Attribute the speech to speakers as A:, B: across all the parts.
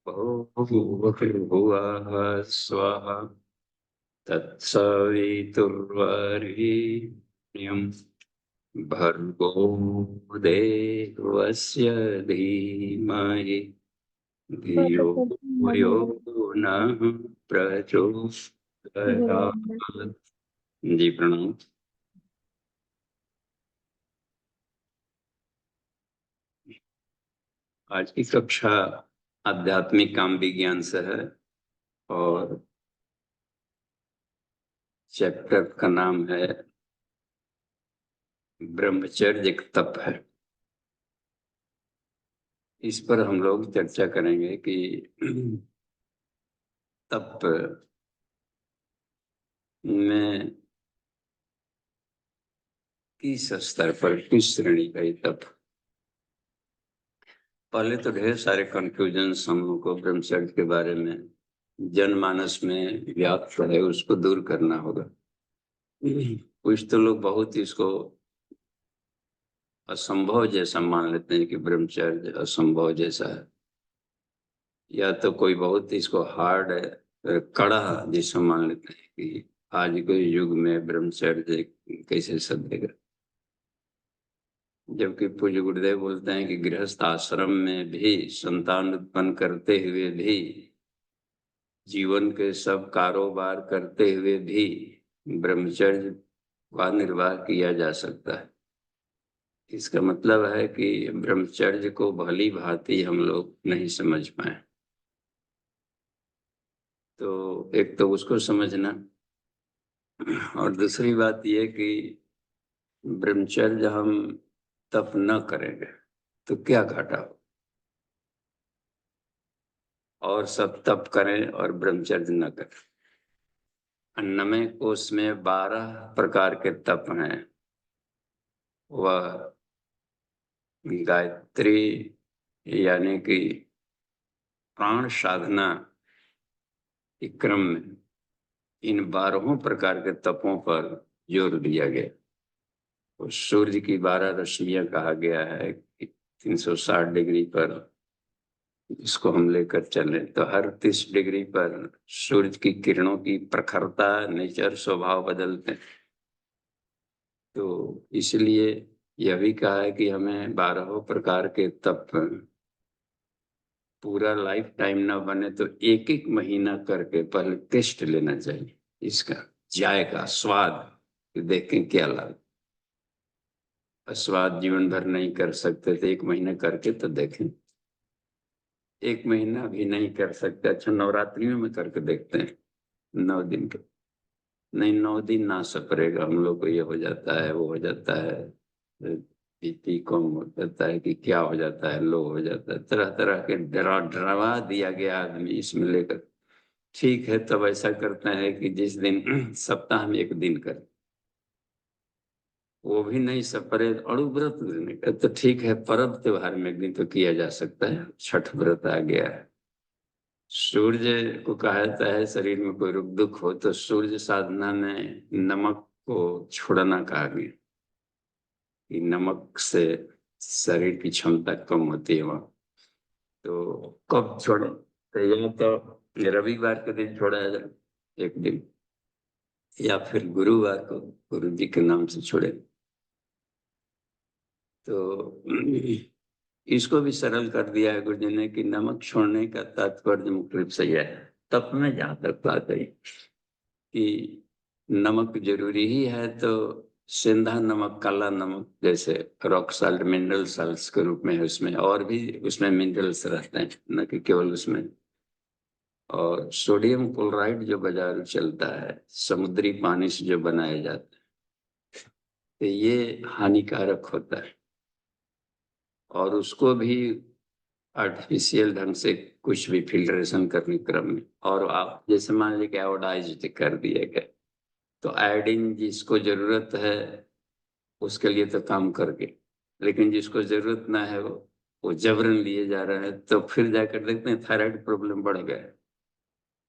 A: भूर्भुवः स्वः तत्सवितुर्वरेण्यं भर्गो देवस्य धीमहि धियो यो नः प्रचोदयात्। जी प्रणाम। आज की कक्षा आध्यात्मिक काम विज्ञान से है और चैप्टर का नाम है ब्रह्मचर्य एक तप है। इस पर हम लोग चर्चा करेंगे कि तप में किस स्तर पर किस श्रेणी का ये तप। पहले तो ढेर सारे कंफ्यूजन्स हम लोग को ब्रह्मचर्य के बारे में जनमानस में व्याप्त है, उसको दूर करना होगा। कुछ तो लोग बहुत इसको असंभव जैसा मान लेते हैं कि ब्रह्मचर्य असंभव जैसा है, या तो कोई बहुत इसको हार्ड कड़ा जैसा मान लेते हैं कि आज के युग में ब्रह्मचर्य कैसे सधेगा। जबकि पूज्य गुरुदेव बोलते हैं कि गृहस्थ आश्रम में भी संतान उत्पन्न करते हुए भी, जीवन के सब कारोबार करते हुए भी ब्रह्मचर्य का निर्वाह किया जा सकता है। इसका मतलब है कि ब्रह्मचर्य को भली भांति हम लोग नहीं समझ पाए। तो एक तो उसको समझना, और दूसरी बात यह कि ब्रह्मचर्य हम तप न करेंगे तो क्या घाटा हो, और सब तप करें और ब्रह्मचर्य न करें। अन्नमय कोश में 12 प्रकार के तप हैं। वह गायत्री यानी कि प्राण साधना के क्रम में इन 12 प्रकार के तपों पर जोर दिया गया। और सूर्य की 12 रश्मियां कहा गया है कि 360 डिग्री पर इसको हम लेकर चले तो हर 30 डिग्री पर सूर्य की किरणों की प्रखरता, नेचर, स्वभाव बदलते हैं। तो इसलिए यह भी कहा है कि हमें 12 प्रकार के तप पूरा लाइफ टाइम ना बने तो एक एक महीना करके पहले टेस्ट लेना चाहिए, इसका जायका स्वाद कि देखें क्या लगा। स्वाद जीवन भर नहीं कर सकते तो एक महीना करके तो देखें। एक महीना भी नहीं कर सकते, अच्छा नवरात्रियों में करके देखते हैं 9 दिन के। नहीं, 9 दिन ना सपरेगा, हम लोग को ये हो जाता है वो हो जाता है, बीपी कम हो जाता है कि क्या हो जाता है, लो हो जाता है, तरह तरह के डरवा दिया गया आदमी इसमें लेकर। ठीक है, तब ऐसा करते हैं कि जिस दिन सप्ताह में एक दिन करें, वो भी नहीं सपरे अड़ु व्रत करने का तो ठीक है, पर्व त्योहार में एक दिन तो किया जा सकता है। छठ व्रत आ गया है, सूर्य को कहा जाता है शरीर में कोई रुख दुख हो तो सूर्य साधना में नमक को छोड़ना कहा गया कि नमक से शरीर की क्षमता कम होती है। वहाँ तो कब छोड़े, तो या तो रविवार के दिन छोड़ा जाए एक दिन, या फिर गुरुवार को गुरु जी के नाम से छोड़े। तो इसको भी सरल कर दिया है गुरु जी ने कि नमक छोड़ने का तात्पर्य मुख्य रूप से यह है। तप में जहां तक बात है कि नमक जरूरी ही है, तो सेंधा नमक, काला नमक, जैसे रॉक साल्ट मिनरल साल्ट्स के रूप में है, उसमें और भी उसमें मिनरल्स रहते हैं, न कि केवल उसमें। और सोडियम क्लोराइड जो बाजार में चलता है समुद्री पानी से जो बनाया जाता है, तो ये हानिकारक होता है। और उसको भी आर्टिफिशियल ढंग से कुछ भी फिल्ट्रेशन करने क्रम में, और आप जैसे मान लीजिए आयोडाइज कर दिया गया, तो आयोडीन जिसको जरूरत है उसके लिए तो काम करके, लेकिन जिसको जरूरत ना है वो जबरन लिए जा रहे हैं, तो फिर जाकर देखते हैं थायराइड प्रॉब्लम बढ़ गया है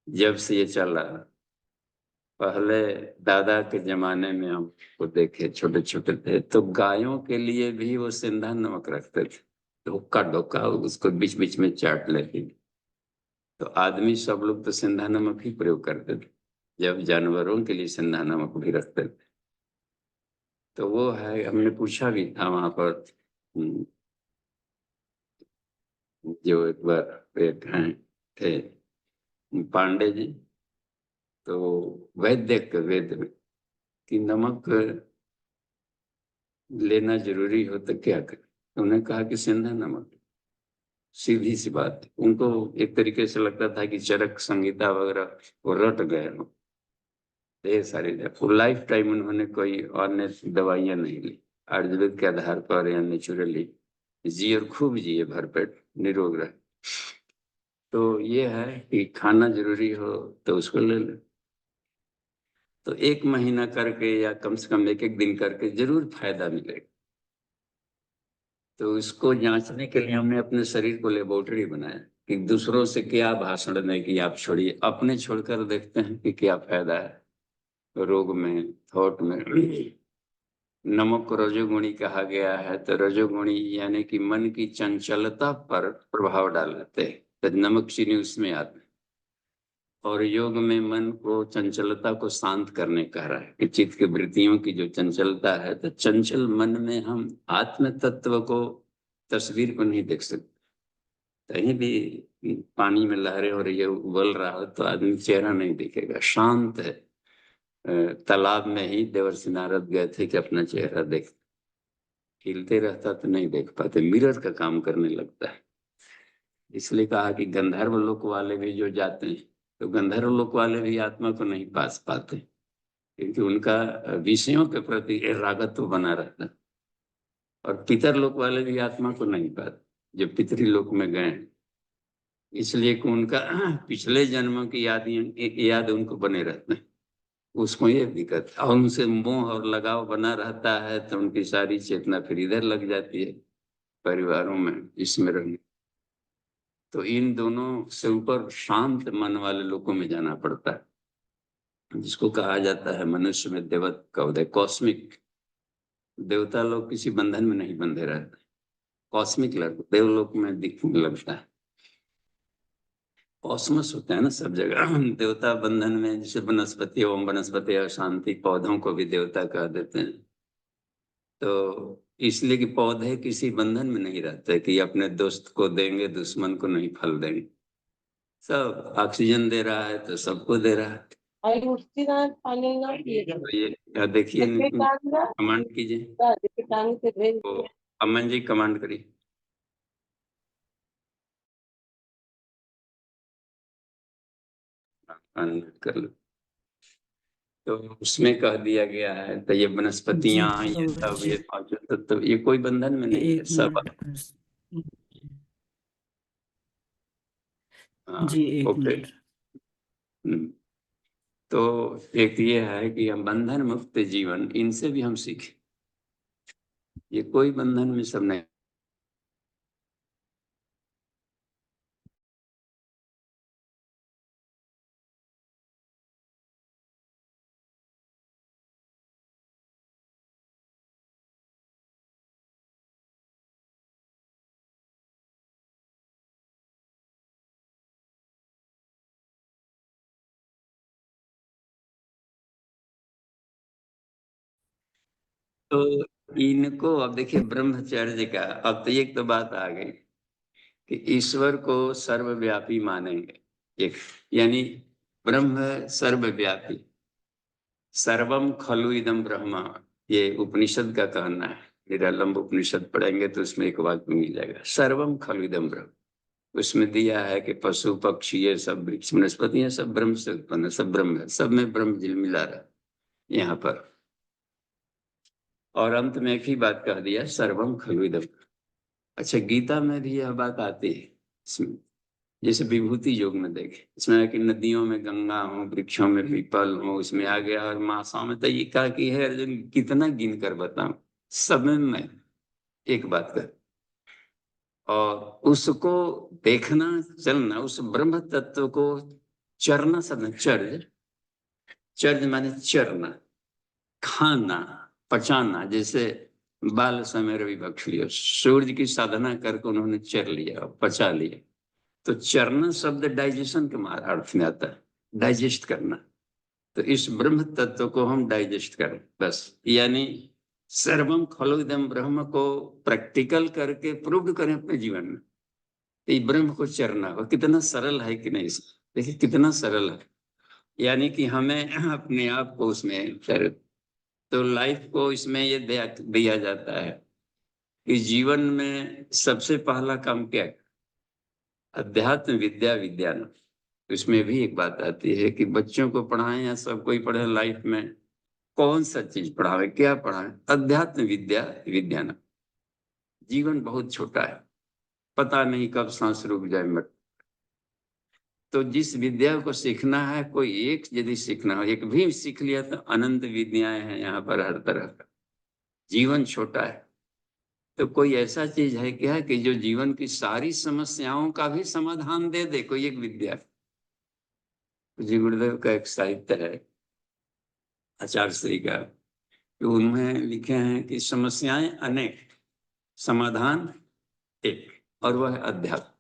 A: जब से ये चल रहा है। पहले दादा के जमाने में हम को देखे, छोटे छोटे थे तो गायों के लिए भी वो सिंधा नमक रखते थे, तो हुक्का डोका उसको बीच बीच में चाट लेती। तो आदमी सब लोग तो सिंधा नमक ही प्रयोग करते थे, जब जानवरों के लिए सिंधा नमक भी रखते थे। तो वो है, हमने पूछा भी था वहां पर, जो एक बार एक हैं थे पांडे जी, तो वैद्य के वेद में कि नमक लेना जरूरी हो तो क्या करें, तो उन्होंने कहा कि सिंधा नमक। सीधी सी बात है। उनको एक तरीके से लगता था कि चरक संहिता वगैरह वो रट गए हो, ढेर सारी वो लाइफ टाइम उन्होंने कोई अन्य दवाइयां नहीं ली, आयुर्वेद के आधार पर या नेचुरली जिए और खूब जिए, भरपेट निरोग रहे। तो ये है कि खाना जरूरी हो तो उसको ले ले, तो एक महीना करके या कम से कम एक एक दिन करके जरूर फायदा मिलेगा। तो इसको जांचने के लिए हमने अपने शरीर को लेबोरेटरी बनाया कि दूसरों से क्या भाषण दें कि आप छोड़िए, अपने छोड़कर देखते हैं कि क्या फायदा है रोग में, थॉट में। नमक को रजोगुणी कहा गया है, तो रजोगुणी यानी कि मन की चंचलता पर प्रभाव डालते हैं, तो नमक चीनी उसमें आते हैं। और योग में मन को चंचलता को शांत करने कह रहा है कि चित्त की वृत्तियों की जो चंचलता है, तो चंचल मन में हम आत्म तत्व को, तस्वीर को नहीं देख सकते। कहीं भी पानी में लहरें हो रही है, उबल रहा हो, तो आदमी चेहरा नहीं दिखेगा, शांत है। तालाब में ही देवर्षि नारद गए थे कि अपना चेहरा देख, खिलते रहता तो नहीं देख पाते, मिरर का काम करने लगता है। इसलिए कहा कि गंधर्व लोक वाले भी जो जाते हैं, तो गंधर्व लोक वाले भी आत्मा को नहीं पास पाते, क्योंकि उनका विषयों के प्रति रागत्व बना रहता है। और पितर लोक वाले भी आत्मा को नहीं पाते जो पितृलोक में गए हैं, इसलिए कि उनका पिछले जन्मों की याद उनको बने रहते हैं। उसको ये दिक्कत है, और उनसे मोह और लगाव बना रहता है, तो उनकी सारी चेतना फिर इधर लग जाती है, परिवारों में इसमें रहने। तो इन दोनों से ऊपर शांत मन वाले लोगों में जाना पड़ता है, जिसको कहा जाता है मनुष्य में देवत्व का उदय, कॉस्मिक। देवता लोग किसी बंधन में नहीं बंधे रहते, कॉस्मिक लड़को देवलोक में दिखने लगता है। कॉस्मस होता है ना सब जगह, देवता बंधन में, जैसे वनस्पति, ओम वनस्पति और शांति, पौधों को भी देवता कह देते हैं। तो इसलिए कि पौधे किसी बंधन में नहीं रहते कि अपने दोस्त को देंगे, दुश्मन को नहीं फल देंगे। सब ऑक्सीजन दे रहा है तो सबको दे रहा है। तो ये देखिए, कमांड कीजिए, तो अमन जी कमांड करिए। अनम्यूट कर लो। तो उसमें कह दिया गया है, तो ये
B: जी
A: वनस्पतियां, ये सब, ये पांचों तत्व, ये कोई बंधन में नहीं है
B: एक
A: सब।
B: मिनट।
A: हाँ,
B: जी एक
A: ओके।
B: मिनट।
A: तो एक ये है कि हम बंधन मुक्त जीवन, इनसे भी हम सीखें, ये कोई बंधन में सब नहीं। तो इनको अब देखिए, ब्रह्मचर्य का, अब तो एक तो बात आ गई कि ईश्वर को सर्वव्यापी मानेंगे, एक, यानी ब्रह्म सर्वव्यापी, सर्वम खलु इदम ब्रह्म, ये उपनिषद का कहना है। निरालंब उपनिषद पढ़ेंगे तो उसमें एक वाक्य मिल जाएगा, सर्वम खलु इदम ब्रह्म। उसमें दिया है कि पशु पक्षी ये सब, वृक्ष वनस्पति सब ब्रह्म से उत्पन्न है, सब ब्रह्म है, सब में ब्रह्म मिला रहा है यहाँ पर। और अंत में एक ही बात कह दिया, सर्वम खलु इदम। अच्छा, गीता में भी यह बात आती है इसमें, जैसे विभूति योग में देखे, इसमें है कि नदियों में गंगा हो, वृक्षों में पीपल हो, उसमें आ गया, और मासाओं में, तो ये कहा कि है अर्जुन, कितना गिन कर बताऊं, सब में एक बात कर। और उसको देखना, चलना, उस ब्रह्म तत्व को चरना, सब चर्य, चर्ज माने चरना, खाना, पचाना। जैसे बाल समय विभक्ष लिया, सूर्य की साधना करके उन्होंने चर लिया, पचा लिया। तो चरना शब्द डाइजेशन के अर्थ में आता है, डाइजेस्ट करना। तो इस ब्रह्म तत्व को हम डाइजेस्ट करें बस, यानी सर्वम खलु इदं ब्रह्म को प्रैक्टिकल करके प्रूव करें अपने जीवन में। ये ब्रह्म को चरना हो, कितना सरल है कि नहीं। देखिए कितना सरल है, यानी कि हमें अपने आप को उसमें चर। तो लाइफ को इसमें ये दिया जाता है कि जीवन में सबसे पहला काम क्या है, अध्यात्म विद्या विज्ञान। इसमें भी एक बात आती है कि बच्चों को पढ़ाएं या सब कोई पढ़े, लाइफ में कौन सा चीज पढ़ावे, क्या पढ़ावे, अध्यात्म विद्या विज्ञान। जीवन बहुत छोटा है, पता नहीं कब सांस रुक जाए मत। तो जिस विद्या को सीखना है, कोई एक यदि सीखना हो, एक भी सीख लिया तो अनंत विद्याएं हैं यहाँ पर हर तरह का। जीवन छोटा है, तो कोई ऐसा चीज है क्या कि जो जीवन की सारी समस्याओं का भी समाधान दे दे, कोई एक विद्या। जी गुरुदेव का एक साहित्य है आचार्य श्री का, तो उनमें लिखे हैं कि समस्याएं अनेक, समाधान एक, और वह है अध्यात्म।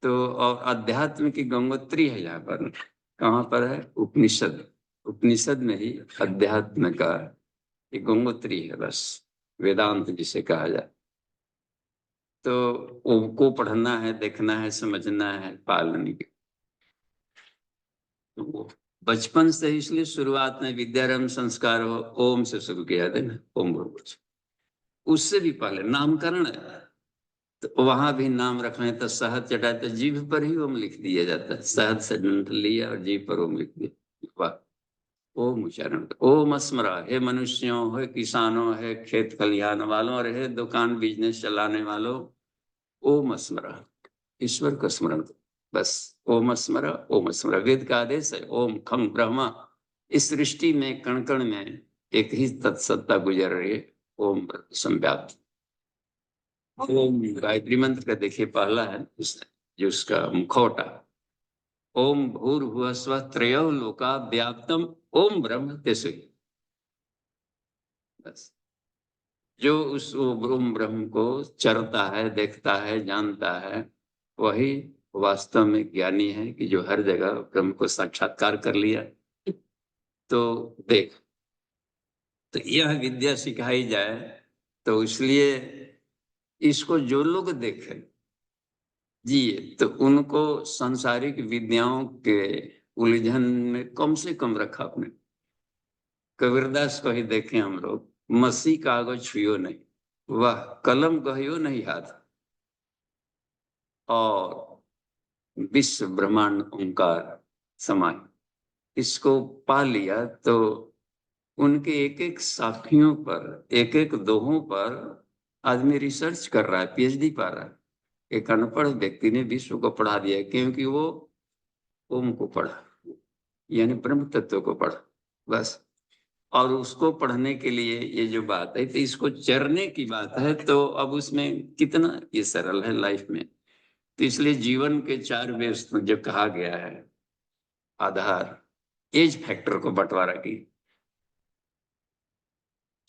A: तो और अध्यात्म की गंगोत्री है यहाँ पर, कहाँ पर है, उपनिषद। उपनिषद में ही अध्यात्म का एक गंगोत्री है बस, वेदांत जिसे कहा जाए। तो उनको पढ़ना है, देखना है, समझना है, पालने की। तो बचपन से, इसलिए शुरुआत में विद्यारंभ संस्कार हो ओम से शुरू किया था ना, ओम भूर्भुवः। उससे भी पहले नामकरण है, तो वहां भी नाम रखना, तो शहद चटाए तो जीभ पर ही ओम लिख दिया जाता है, शहद से डंठ लिया और जीभ पर ओम लिख दिया। वाह, ओम उच्चारण। ओम स्मरा, हे मनुष्यों, हे किसानों, हे खेत खलिहान वालों, और हे दुकान बिजनेस चलाने वालों, ओम स्मरा, ईश्वर का स्मरण। बस ओम स्मरा, ओम स्मरा। वेद का आदेश है, ओम खम ब्रह्मा। इस सृष्टि में कण कण में एक ही तत्सत्ता गुजर रही है, ओम संव्याप्त। ओम गायत्री मंत्र का देखिए पहला है जो उसका मुखौटा, ओम भूर्भुवः स्वः त्रयो लोका व्याप्तम ओम ब्रह्म तेजस्वी। बस जो उस ओम ब्रह्म को चरता है, देखता है, जानता है, वही वास्तव में ज्ञानी है, कि जो हर जगह ब्रह्म को साक्षात्कार कर लिया। तो देख, तो यह विद्या सिखाई जाए, तो इसलिए इसको जो लोग देखें जी, तो उनको सांसारिक विद्याओं के उलझन में कम से कम रखा अपने। कबीरदास को ही देखें हम लोग, मसी कागज छुयो नहीं, वह कलम कहियो नहीं हाथ, और विश्व ब्रह्मांड ओंकार समाय। इसको पा लिया तो उनके एक एक साखियों पर, एक एक दोहों पर आदमी रिसर्च कर रहा है, पीएचडी पा रहा है। एक अनपढ़ व्यक्ति ने विश्व को पढ़ा दिया, क्योंकि वो ओम को पढ़ा, यानी ब्रह्म तत्व को पढ़ा बस। और उसको पढ़ने के लिए ये जो बात है, तो इसको चरने की बात है, तो अब उसमें कितना ये सरल है लाइफ में। तो इसलिए जीवन के 4 बेस जो कहा गया है, आधार, एज फैक्टर को बंटवारा की,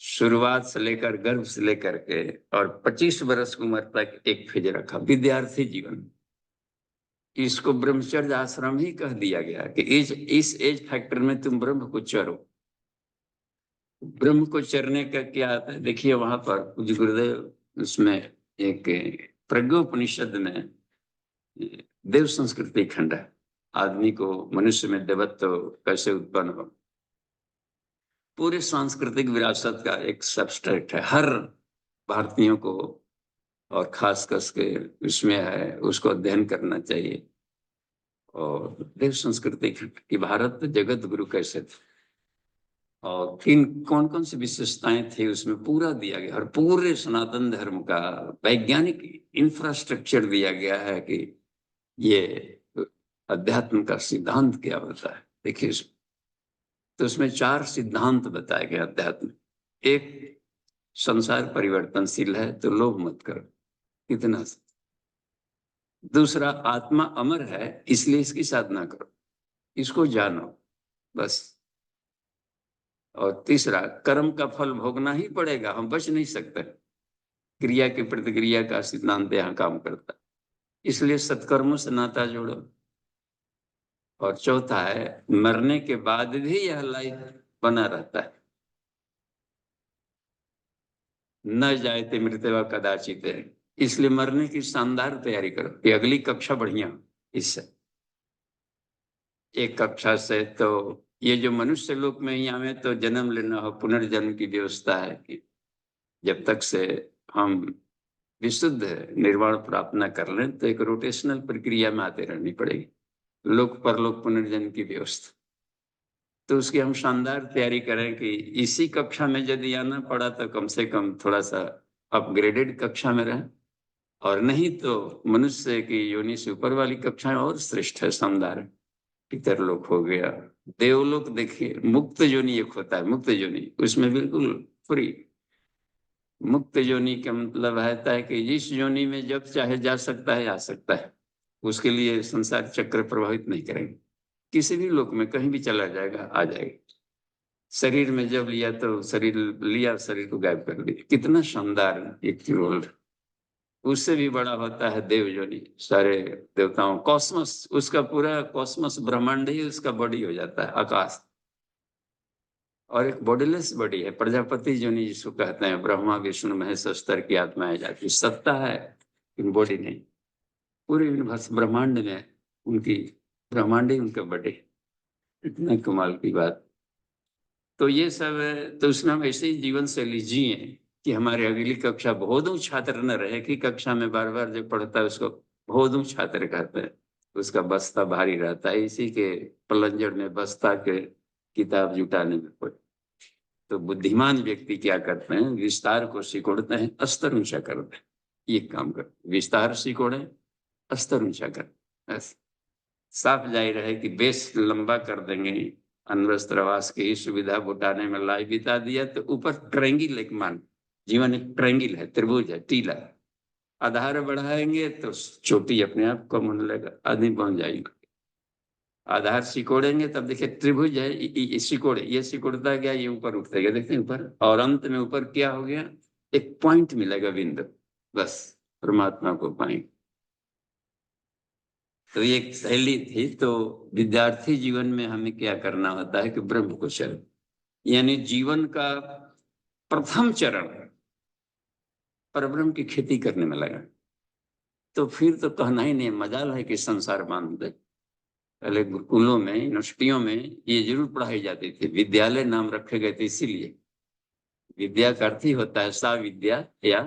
A: शुरुआत से लेकर, गर्भ से लेकर के और 25 वर्ष की उम्र तक एक फेज रखा, विद्यार्थी जीवन। इसको ब्रह्मचर्य आश्रम ही कह दिया गया कि इस एज फैक्टर में तुम ब्रह्म को चरो। ब्रह्म को चरने का क्या आता है, देखिए वहां पर पूज्य गुरुदेव उसमें एक प्रज्ञोपनिषद में देव संस्कृति खंड है, आदमी को, मनुष्य में देवत्व कैसे उत्पन्न हो, पूरे सांस्कृतिक विरासत का एक सबस्ट्रेट है, हर भारतीयों को, और खास करके उसमें है, उसको अध्ययन करना चाहिए। और देव संस्कृति की भारत जगत गुरु कैसे थे, और किन कौन कौन सी विशेषताएं थी, उसमें पूरा दिया गया। और पूरे सनातन धर्म का वैज्ञानिक इंफ्रास्ट्रक्चर दिया गया है कि ये अध्यात्म का सिद्धांत क्या होता है। देखिए तो उसमें 4 सिद्धांत बताए गए अध्यात्म। एक, संसार परिवर्तनशील है तो लोभ मत करो, कितना। दूसरा, आत्मा अमर है इसलिए इसकी साधना करो, इसको जानो। बस। और तीसरा, कर्म का फल भोगना ही पड़ेगा, हम बच नहीं सकते। क्रिया की प्रतिक्रिया का सिद्धांत यहाँ काम करता है, इसलिए सत्कर्मों से नाता जोड़ो। और चौथा है, मरने के बाद भी यह लाइफ बना रहता है। न जायते मृत्यु कदाचित है, इसलिए मरने की शानदार तैयारी करो कि अगली कक्षा बढ़िया हो। इससे एक कक्षा से तो ये जो मनुष्य लोक में यहाँ में तो जन्म लेना हो, पुनर्जन्म की व्यवस्था है कि जब तक से हम विशुद्ध निर्वाण प्राप्त न कर लें तो एक रोटेशनल प्रक्रिया में आते रहनी पड़ेगी, लोक परलोक पुनर्जन्म की व्यवस्था। तो उसकी हम शानदार तैयारी करें कि इसी कक्षा में यदि आना पड़ा तो कम से कम थोड़ा सा अपग्रेडेड कक्षा में रहें, और नहीं तो मनुष्य की योनि से ऊपर वाली कक्षाएं और श्रेष्ठ है, शानदार है। पितरलोक हो गया, देवलोक देखिए, मुक्त योनि एक होता है, मुक्त योनि, उसमें बिल्कुल फ्री। मुक्त योनि का मतलब है कि जिस योनि में जब चाहे जा सकता है, आ सकता है, उसके लिए संसार चक्र प्रभावित नहीं करेंगे। किसी भी लोक में कहीं भी चला जाएगा, आ जाएगा। शरीर में जब लिया तो शरीर लिया, शरीर को गायब कर दिया। कितना शानदार एक रोल। उससे भी बड़ा होता है देव योनि, सारे देवताओं, कॉस्मस, उसका पूरा कॉस्मस ब्रह्मांड ही उसका बॉडी हो जाता है, आकाश। और एक बॉडीलेस बॉडी है, प्रजापति योनि जिसको कहते हैं, ब्रह्मा विष्णु महेश स्तर की आत्माएं जाती, सत्ता है लेकिन बॉडी नहीं। पूरे यूनिवर्स ब्रह्मांड में उनकी ब्रह्मांड ही उनका बॉडी। इतना कमाल की बात। तो ये सब है, तो उसमें हम ऐसे ही जीवन शैली जिए कि हमारे अगली कक्षा बहुदू छात्र न रहे कि कक्षा में बार बार जो पढ़ता है उसको बहुदू छात्र कहते हैं, उसका बस्ता भारी रहता है, इसी के पलंजड़ में बस्ता के किताब जुटाने में पड़े। तो बुद्धिमान व्यक्ति क्या करते हैं, विस्तार को सिकोड़ते हैं, अस्तर ऊंचा करते हैं। ये काम करते हैं, विस्तार सिकोड़े, अस्तर ऊंचा करते। बस साफ जाहिर है कि बेस लंबा कर देंगे, अनवस्त्रवास की सुविधा बुटाने में लाई बिता दिया तो ऊपर ट्रेंगिल, एक मान, जीवन एक ट्रेंगिल है, त्रिभुज है, टीला। आधार बढ़ाएंगे तो चोटी अपने आप कम होने लगेगा, आदमी पहुंच जाएगा। आधार सिकोड़ेंगे तब देखिए त्रिभुज है, सिकोड़े, ये सिकोड़ता गया, ये ऊपर उठता गया, देखते हैं ऊपर, और अंत में ऊपर क्या हो गया, एक पॉइंट मिलेगा, बिंदु, बस परमात्मा को पाएंगे। तो ये एक शैली थी। तो विद्यार्थी जीवन में हमें क्या करना होता है कि ब्रह्म को चरण, यानी जीवन का प्रथम चरण परब्रह्म की खेती करने में लगा। तो फिर तो कहना ही नहीं, मजाल है कि संसार बांध दे। पहले गुरुकुलों में, यूनिवर्सिटियों में ये जरूर पढ़ाई जाती थी, विद्यालय नाम रखे गए थे इसीलिए। विद्या का अर्थ ही होता है सा विद्या, या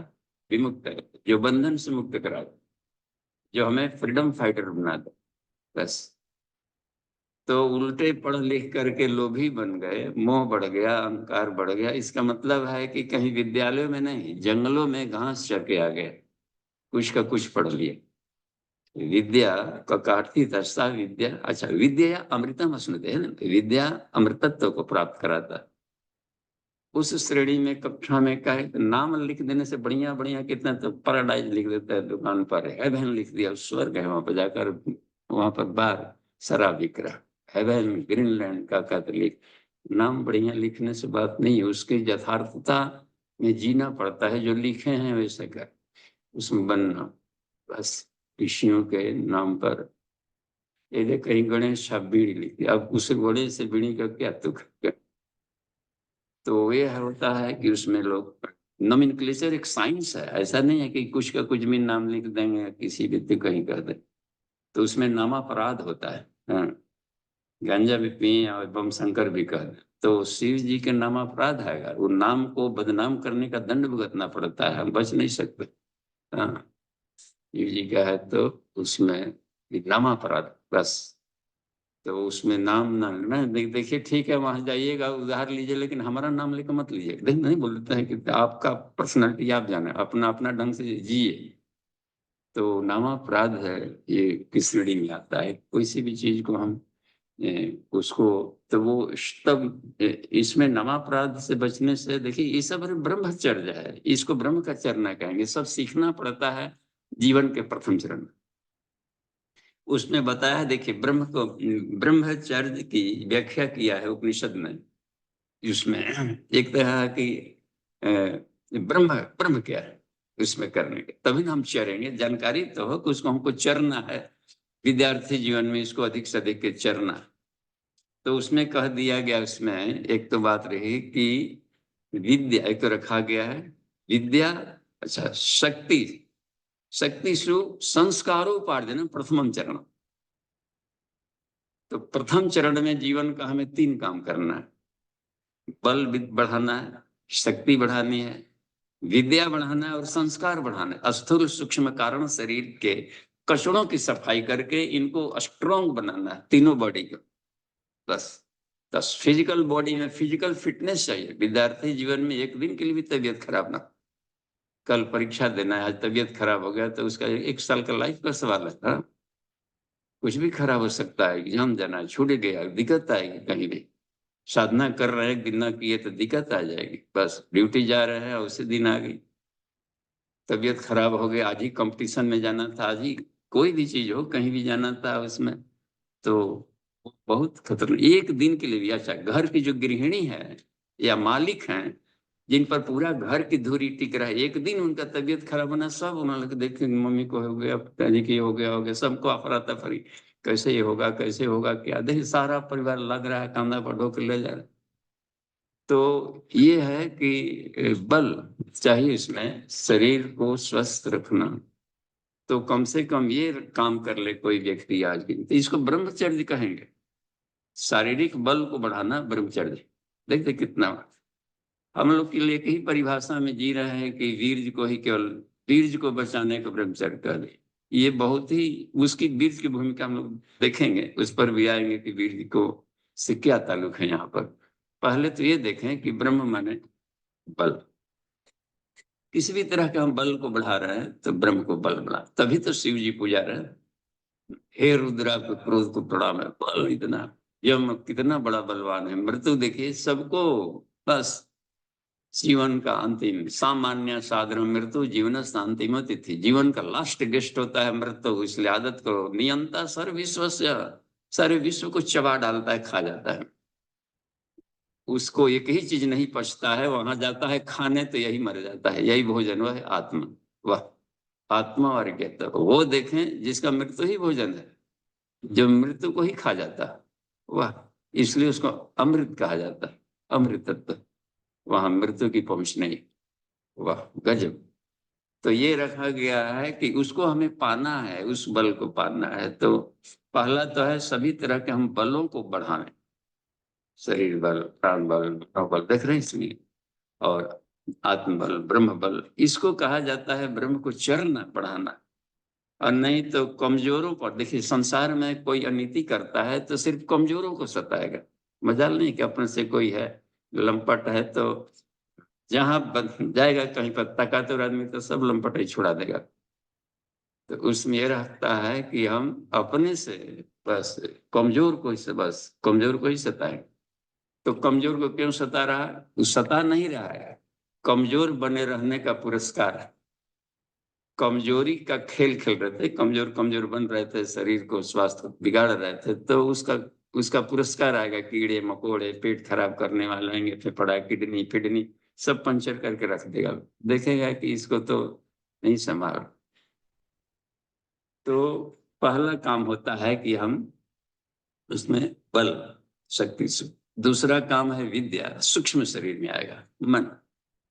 A: विमुक्त, जो बंधन से मुक्त करा दे, जो हमें फ्रीडम फाइटर बना दे, बस। तो उल्टे पढ़ लिख करके लोभी बन गए, मोह बढ़ गया, अहंकार बढ़ गया। इसका मतलब है कि कहीं विद्यालयों में नहीं, जंगलों में घास चर के आ गए, कुछ का कुछ पढ़ लिए। विद्या का कार्थी था सा विद्या, अच्छा, विद्या अमृतम स्मृति है ना, विद्या अमृतत्व को प्राप्त कराता। उस श्रेणी में कक्षा में का नाम लिख देने से बढ़िया बढ़िया कितना, तो पैराडाइज लिख देता है दुकान पर, हेवन लिख दिया, स्वर्ग है, वहां पर जाकर, वहां पर बार शराब बिक रहा, हेवन ग्रीनलैंड का कैथोलिक। नाम बढ़िया लिखने से बात नहीं है, उसकी यथार्थता में जीना पड़ता है, जो लिखे हैं वैसे कर उसमें बनना। बस ऋषियों के नाम पर ये कहीं गणेश छाप बीड़ी लिख दिया, अब उस घोड़े से बीड़ी का क्या तुक। तो ये होता है कि उसमें लोग, नोमेनक्लेचर एक साइंस है, ऐसा नहीं है कि कुछ का कुछ भी नाम लिख देंगे, किसी व्यक्ति कहीं कर दे, तो उसमें नामापराध होता है। हाँ, गांजा भी पिए और बम शंकर भी कह दें तो शिव जी के नामापराध आएगा, वो नाम को बदनाम करने का दंड भुगतना पड़ता है, हम बच नहीं सकते। हाँ, शिव जी का है तो उसमें नामापराध, बस। तो उसमें नाम ना लेना, देखिए ठीक है, वहां जाइएगा उधार लीजिए, लेकिन हमारा नाम लेकर मत लीजिए। नहीं बोलते हैं कि आपका पर्सनैलिटी आप जाने, अपना अपना ढंग से जिए। तो नामापराध है, ये किस श्रेणी में आता है, कोई सी भी चीज को हम उसको, तो वो तब इसमें नामापराध से बचने से, देखिए ये सब ब्रह्मचर्य है, इसको ब्रह्म का चरना कहेंगे, सब सीखना पड़ता है जीवन के प्रथम चरण में। उसमें बताया है, देखिए ब्रह्म को, ब्रह्मचर्य की व्याख्या किया है उपनिषद में। उसमें एक तरह है कि ब्रह्म ब्रह्म क्या है उसमें करने के, तभी ना हम चरेंगे। जानकारी तो हो कि उसको हमको चरना है, विद्यार्थी जीवन में इसको अधिक से अधिक चरना है। तो उसमें कह दिया गया, उसमें एक तो बात रही कि विद्या एक तो रखा गया है, विद्या, अच्छा शक्ति, शक्तिषु संस्कारोपार्जन प्रथमम चरण। तो प्रथम चरण में जीवन का हमें 3 काम करना है, बल बढ़ाना है, शक्ति बढ़ानी है, विद्या बढ़ाना है और संस्कार बढ़ाना है। स्थूल सूक्ष्म कारण शरीर के कचड़ों की सफाई करके इनको स्ट्रॉन्ग बनाना है, तीनों बॉडी को। बस बस फिजिकल बॉडी में फिजिकल फिटनेस चाहिए। विद्यार्थी जीवन में एक दिन के लिए भी तबीयत खराब ना, कल परीक्षा देना है, आज तबीयत खराब हो गया तो उसका 1 साल का लाइफ का सवाल है। हाँ? कुछ भी खराब हो सकता है, एग्जाम देना है, छूट गया, दिक्कत आएगी। कहीं भी साधना कर रहे हैं, दिन ना किए तो दिक्कत आ जाएगी। बस ड्यूटी जा रहे हैं, उसी दिन आ गई, तबीयत खराब हो गई, आज ही कंपटीशन में जाना था, आज ही कोई भी चीज हो, कहीं भी जाना था उसमें, तो बहुत खतरनाक। एक दिन के लिए भी, अच्छा घर की जो गृहिणी है या मालिक हैं, जिन पर पूरा घर की धुरी टिक रहा है, एक दिन उनका तबीयत खराब होना, सब उन्होंने देखे, मम्मी को हो गया, पिताजी की हो गया, सबको अफरा तफरी, कैसे ये होगा, कैसे होगा, क्या देखिए सारा परिवार लग रहा है, कंधा पर ढो के ले जा रहा है। तो ये है कि बल चाहिए इसमें, शरीर को स्वस्थ रखना। तो कम से कम ये काम कर ले कोई व्यक्ति आज की, तो इसको ब्रह्मचर्य कहेंगे। शारीरिक बल को बढ़ाना ब्रह्मचर्य। देखते कितना हम लोग के लिए एक ही परिभाषा में जी रहे हैं कि वीर्य को ही केवल, वीर्य को बचाने को ब्रह्मचर्य कर दे। ये बहुत ही, उसकी वीर्य की भूमिका हम लोग देखेंगे, उस पर भी आएंगे कि वीर्य को से क्या ताल्लुक है यहाँ पर। पहले तो ये देखें कि ब्रह्म माने बल, किसी भी तरह के हम बल को बढ़ा रहे हैं तो ब्रह्म को बल बढ़ा, तभी तो शिव जी पूजा रहे हैं। हे रुद्रा को क्रोध को प्रणाम है, बल इतना, यम कितना बड़ा बलवान है। मृत्यु देखिए सबको, बस जीवन का अंतिम सामान्य साधारण मृत्यु जीवन अंतिम तिथि, जीवन का लास्ट गेस्ट होता है मृत्यु। इसलिए आदत करो, नियंता सर्व विश्व से, सारे विश्व को चबा डालता है, खा जाता है। उसको एक ही चीज नहीं पचता है, वहां जाता है खाने तो यही मर जाता है, यही भोजन, वह है आत्मा। वह आत्मा और ज्ञाता वो देखें जिसका मृत्यु ही भोजन है, जो मृत्यु को ही खा जाता है वह, इसलिए उसको अमृत कहा जाता है, अमृतत्व। वहां मृत्यु की पहुंच नहीं। वाह गजब। तो ये रखा गया है कि उसको हमें पाना है, उस बल को पाना है। तो पहला तो है सभी तरह के हम बलों को बढ़ाएं, शरीर बल, प्राण बल, मनोबल देख रहे हैं इसमें, और आत्मबल, ब्रह्म बल, इसको कहा जाता है ब्रह्म को चरना बढ़ाना। और नहीं तो कमजोरों पर देखिए, संसार में कोई अनीति करता है तो सिर्फ कमजोरों को सताएगा। मजाल नहीं कि अपने से कोई है लंपट है तो जहां जाएगा कहीं पर तकातुर आदमी तो सब लंपट ही छुड़ा देगा। तो उसमें ये रहता है कि हम अपने से बस कमजोर को ही से, बस कमजोर को ही सताएं। तो कमजोर को क्यों सता रहा है? वो सता नहीं रहा है, कमजोर बने रहने का पुरस्कार है। कमजोरी का खेल खेल रहे थे, कमजोर कमजोर बन रहे थे, शरीर को स्वास्थ्य बिगाड़ रहे थे, तो उसका उसका पुरस्कार आएगा, कीड़े मकोड़े पेट खराब करने वाले आएंगे, फेफड़ा किडनी फिडनी सब पंचर करके रख देगा। देखेगा कि इसको तो नहीं संभाल। तो पहला काम होता है कि हम उसमें बल, शक्ति से। दूसरा काम है विद्या, सूक्ष्म शरीर में आएगा, मन,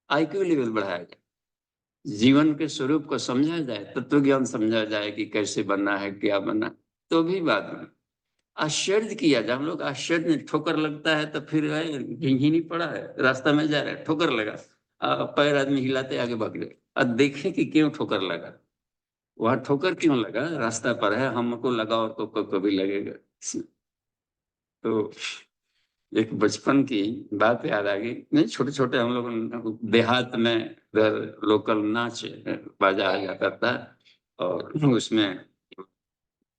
A: आईक्यू लेवल बढ़ाएगा, जीवन के स्वरूप को समझा जाए, तत्व ज्ञान समझा जाए कि कैसे बनना है, क्या बनना। तो भी बाद में आश्चर्य किया जाए, हम लोग आश्चर्य में ठोकर लगता है तो फिर ही नहीं पड़ा है, रास्ता में जा रहा है ठोकर लगा, पैर आदमी हिलाते आगे भाग गए, अब देखे कि क्यों ठोकर लगा, वहां ठोकर क्यों लगा, रास्ता पर है, हमको लगा और को भी लगेगा। तो एक बचपन की बात याद आ गई, नहीं छोटे छोटे हम लोग देहात में इधर लोकल नाच बाजा आया करता है, और उसमें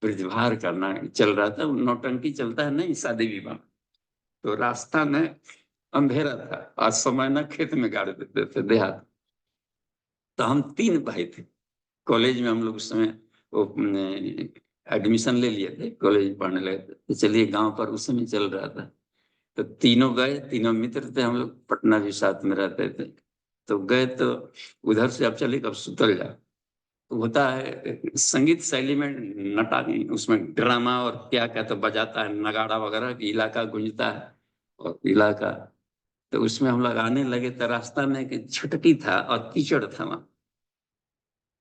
A: ब्रिजभार करना चल रहा था, नौटंकी चलता है नहीं शादी विवाह। तो रास्ता में अंधेरा था, आज समय ना खेत में गाड़ देते थे देहात। तो हम 3 भाई थे, कॉलेज में हम लोग उस समय वो एडमिशन ले लिए थे, कॉलेज पढ़ने लगे थे, तो चलिए गांव पर उस समय चल रहा था, तो तीनों गए, तीनों मित्र थे हम लोग, पटना भी साथ में रहते थे। तो गए तो उधर से अब चले, कब सुतल जा, तो होता है संगीत शैली में नटा, उसमें ड्रामा और क्या क्या तो बजाता है, नगाड़ा वगैरह, इलाका गूंजता है और इलाका। तो उसमें हम लोग आने लगे तो रास्ता में एक छटकी था और कीचड़ था वहां,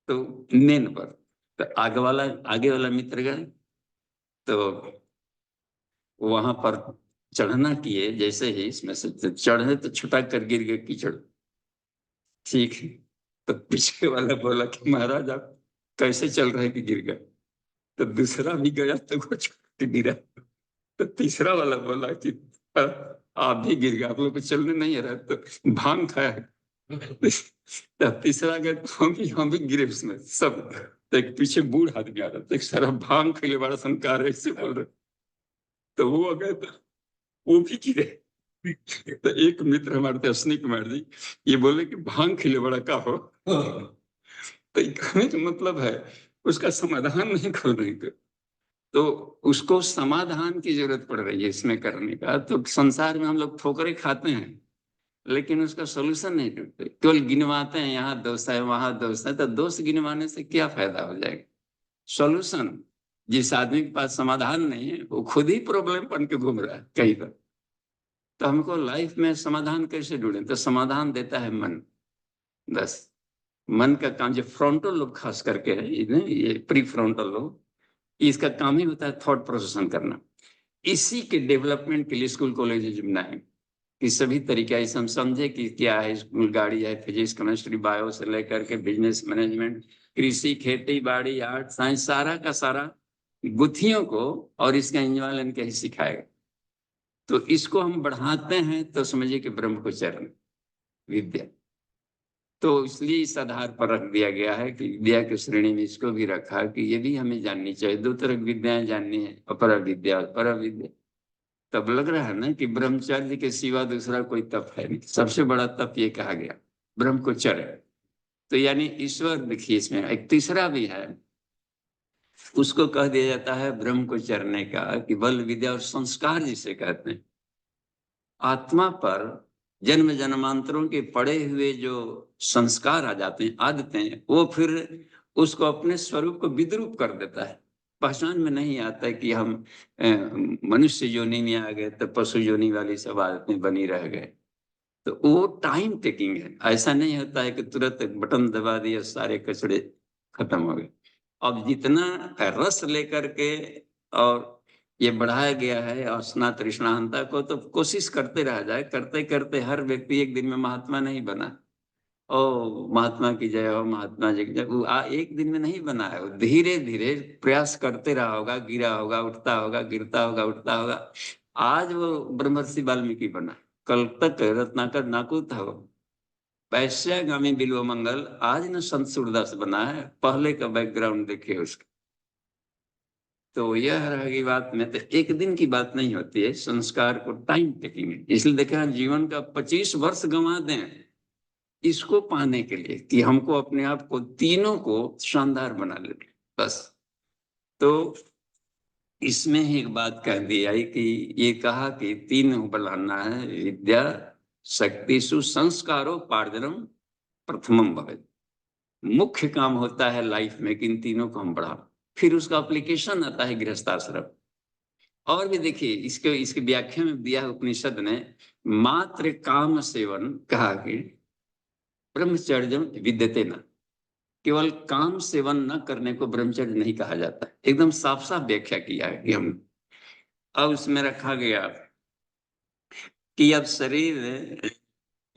A: तो मेन पर, तो आगे वाला मित्र गए, तो वहां पर चढ़ना किए, जैसे ही इसमें से चढ़े तो छुटक कर गिर गए कीचड़। ठीक है, तो पीछे वाला बोला कि महाराज आप कैसे चल रहे कि गिर गए, तो दूसरा भी गया तो वो छुटक के गिरा, तो तीसरा वाला बोला कि आप भी गिर गए, आप लोग को चलने नहीं आ रहा, तो भांग खाया है। तो तीसरा गया तो हम भी गिरे उसमें सब। तो एक पीछे बूढ़ आदमी आ रहा था, एक सारा भांग खेले बड़ा संकार ऐसे बोल रहे, तो वो आ गए तो वो भी गिरे। तो एक मित्र हमारे थे अश्विनी कुमार जी, ये बोले कि भांग खिले बड़ा का हो। तो ये कहने का मतलब है उसका समाधान नहीं खोल रही थी, तो उसको समाधान की जरूरत पड़ रही है इसमें करने का। तो संसार में हम लोग ठोकरे खाते हैं, लेकिन उसका सोल्यूशन नहीं ढूंढते, केवल गिनवाते हैं, यहाँ दोष है वहां दोष है, तो दोष गिनवाने से क्या फायदा हो जाएगा। सॉल्यूशन, जिस आदमी के पास समाधान नहीं है वो खुद ही प्रॉब्लम बन के घूम रहा है कहीं पर। तो हमको लाइफ में समाधान कैसे ढूंढे, तो समाधान देता है मन। बस मन का काम, जो फ्रंटल लोब खास करके है, ये प्री फ्रंटल लोब, इसका काम ही होता है थॉट प्रोसेसिंग करना। इसी के डेवलपमेंट के लिए स्कूल कॉलेज बनाए कि सभी तरीके से हम समझे कि क्या है, स्कूल गाड़ी है, फिजिक्स केमिस्ट्री बायो से लेकर के बिजनेस मैनेजमेंट, कृषि खेती बाड़ी आर्ट साइंस, सारा का सारा गुत्थियों को और इसका इंजॉय इनके ही सिखाएगा। तो इसको हम बढ़ाते हैं तो समझिए कि ब्रह्मचर्य विद्या। तो इसलिए इस आधार पर रख दिया गया है कि विद्या की श्रेणी में इसको भी रखा कि ये भी हमें जाननी चाहिए। दो तरह की विद्याएं जाननी है, अपर विद्या और पर विद्या। तब लग रहा है ना कि ब्रह्मचर्य के सिवा दूसरा कोई तप है नहीं, सबसे बड़ा तप ये कहा गया ब्रह्मचर्य। तो यानी ईश्वर, देखिए इसमें एक तीसरा भी है, उसको कह दिया जाता है ब्रह्म को चरने का, कि बल विद्या और संस्कार जिसे कहते हैं। आत्मा पर जन्म जन्मांतरों के पड़े हुए जो संस्कार आ जाते हैं, आदतें, वो फिर उसको अपने स्वरूप को विद्रूप कर देता है। पहचान में नहीं आता है कि हम मनुष्य योनि में आ गए तो पशु योनि वाली सब आदतें बनी रह गए। तो वो टाइम टेकिंग है, ऐसा नहीं होता है कि तुरंत बटन दबा दिया सारे कचड़े खत्म हो गए। अब जितना रस लेकर के और ये बढ़ाया गया है वासना तृष्णाहंता को, तो कोशिश करते रह जाए, करते करते हर व्यक्ति एक दिन में महात्मा नहीं बना। ओ महात्मा की जय हो, महात्मा जी की जय, वो एक दिन में नहीं बना है, वो धीरे धीरे प्रयास करते रहा होगा, गिरा होगा, उठता होगा, गिरता होगा, उठता होगा। आज वो ब्रह्मर्षि वाल्मीकि बना, कल तक रत्नाकर नाकू था वो, वैश्यागामी बिल्व मंगल, आज न संत सूरदास बना है। पहले का बैकग्राउंड देखिए उसका। तो यह रहेगी बात में, तो एक दिन की बात नहीं होती है, संस्कार को टाइम टेकिंग है। इसलिए देखा हम जीवन का 25 वर्ष गंवा दें इसको पाने के लिए कि हमको अपने आप को तीनों को शानदार बना ले, बस। तो इसमें ही एक बात कह दी आई कि ये कहा कि तीन बढ़ाना है, विद्या शक्ति सुसंस्कारो पार्जनम प्रथमम भवेत्। मुख्य काम होता है लाइफ में कि इन तीनों को हम बढ़ा, फिर उसका एप्लीकेशन आता है गृहस्थाश्रम। और भी देखिए इसके इसकी व्याख्या में दिया है उपनिषद ने, मात्र काम सेवन कहा कि ब्रह्मचर्य विद्यते न, केवल काम सेवन न करने को ब्रह्मचर्य नहीं कहा जाता। एकदम साफ साफ व्याख्या किया है कि हम, अब उसमें रखा गया कि अब शरीर,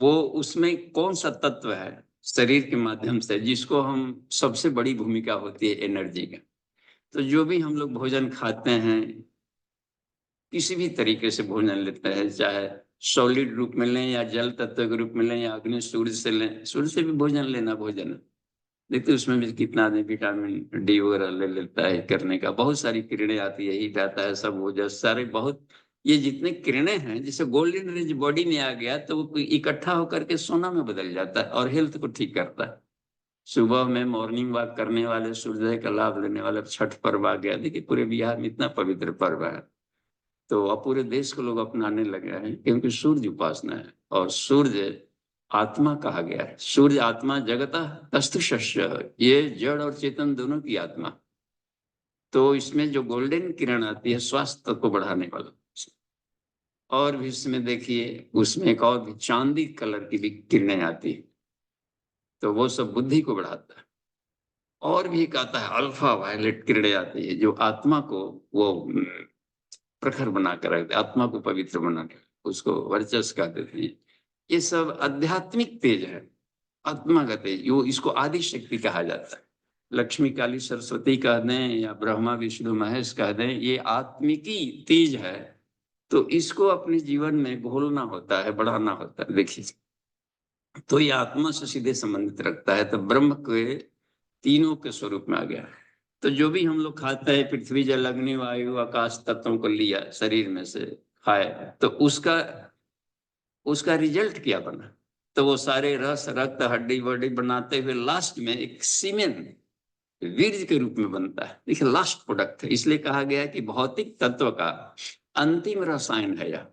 A: वो उसमें कौन सा तत्व है शरीर के माध्यम से जिसको हम, सबसे बड़ी भूमिका होती है एनर्जी का। तो जो भी हम लोग भोजन खाते हैं, किसी भी तरीके से भोजन लेते हैं, चाहे सॉलिड रूप में लें या जल तत्व के रूप में लें या अग्नि सूर्य से लें, सूर्य से भी भोजन लेना भोजन है। देखते उसमें भी कितना आदमी विटामिन डी वगैरह ले लेता है, करने का बहुत सारी किरणें आती है, हीट आता है, सब हो जाए सारे बहुत, ये जितने किरणें हैं, जैसे गोल्डन रेज बॉडी में आ गया तो वो इकट्ठा होकर के सोना में बदल जाता है और हेल्थ को ठीक करता है। सुबह में मॉर्निंग वॉक करने वाले, सूर्योदय का लाभ लेने वाले, छठ पर्व आ गया। देखिए पूरे बिहार में इतना पवित्र पर्व है, तो अब पूरे देश को लोग अपनाने लगे हैं, क्योंकि सूर्य उपासना है। और सूर्य आत्मा कहा गया है, सूर्य आत्मा जगता तस्थु शस्य, ये जड़ और चेतन दोनों की आत्मा। तो इसमें जो गोल्डन किरण आती है स्वास्थ्य को बढ़ाने वाला। और भी इसमें देखिए, उसमें एक और भी चांदी कलर की भी किरणें आती है, तो वो सब बुद्धि को बढ़ाता है। और भी एक आता है अल्फा वायलेट किरणें आती है, जो आत्मा को वो प्रखर बनाकर रखते, आत्मा को पवित्र बनाकर, उसको वर्चस्व का देते हैं। ये सब आध्यात्मिक तेज है, आत्मा का तेज, वो इसको आदि शक्ति कहा जाता है। लक्ष्मी काली सरस्वती कह दें या ब्रह्मा विष्णु महेश कह दें, ये आत्मिकी तेज है। तो इसको अपने जीवन में घोलना होता है, बढ़ाना होता है। देखिए, तो ये आत्मा से सीधे संबंधित रखता है। तो ब्रह्म के तीनों के स्वरूप में आ गया। तो जो भी हम लोग खाते हैं, पृथ्वी जल अग्नि वायु आकाश तत्वों को लिया शरीर में से खाए, तो उसका उसका रिजल्ट क्या बना? तो वो सारे रस रक्त हड्डी बॉडी बनाते हुए लास्ट में एक सीमेंट वीर्य के रूप में बनता है। देखिए लास्ट प्रोडक्ट है, इसलिए कहा गया है कि भौतिक तत्व का अंतिम रसायन है यह।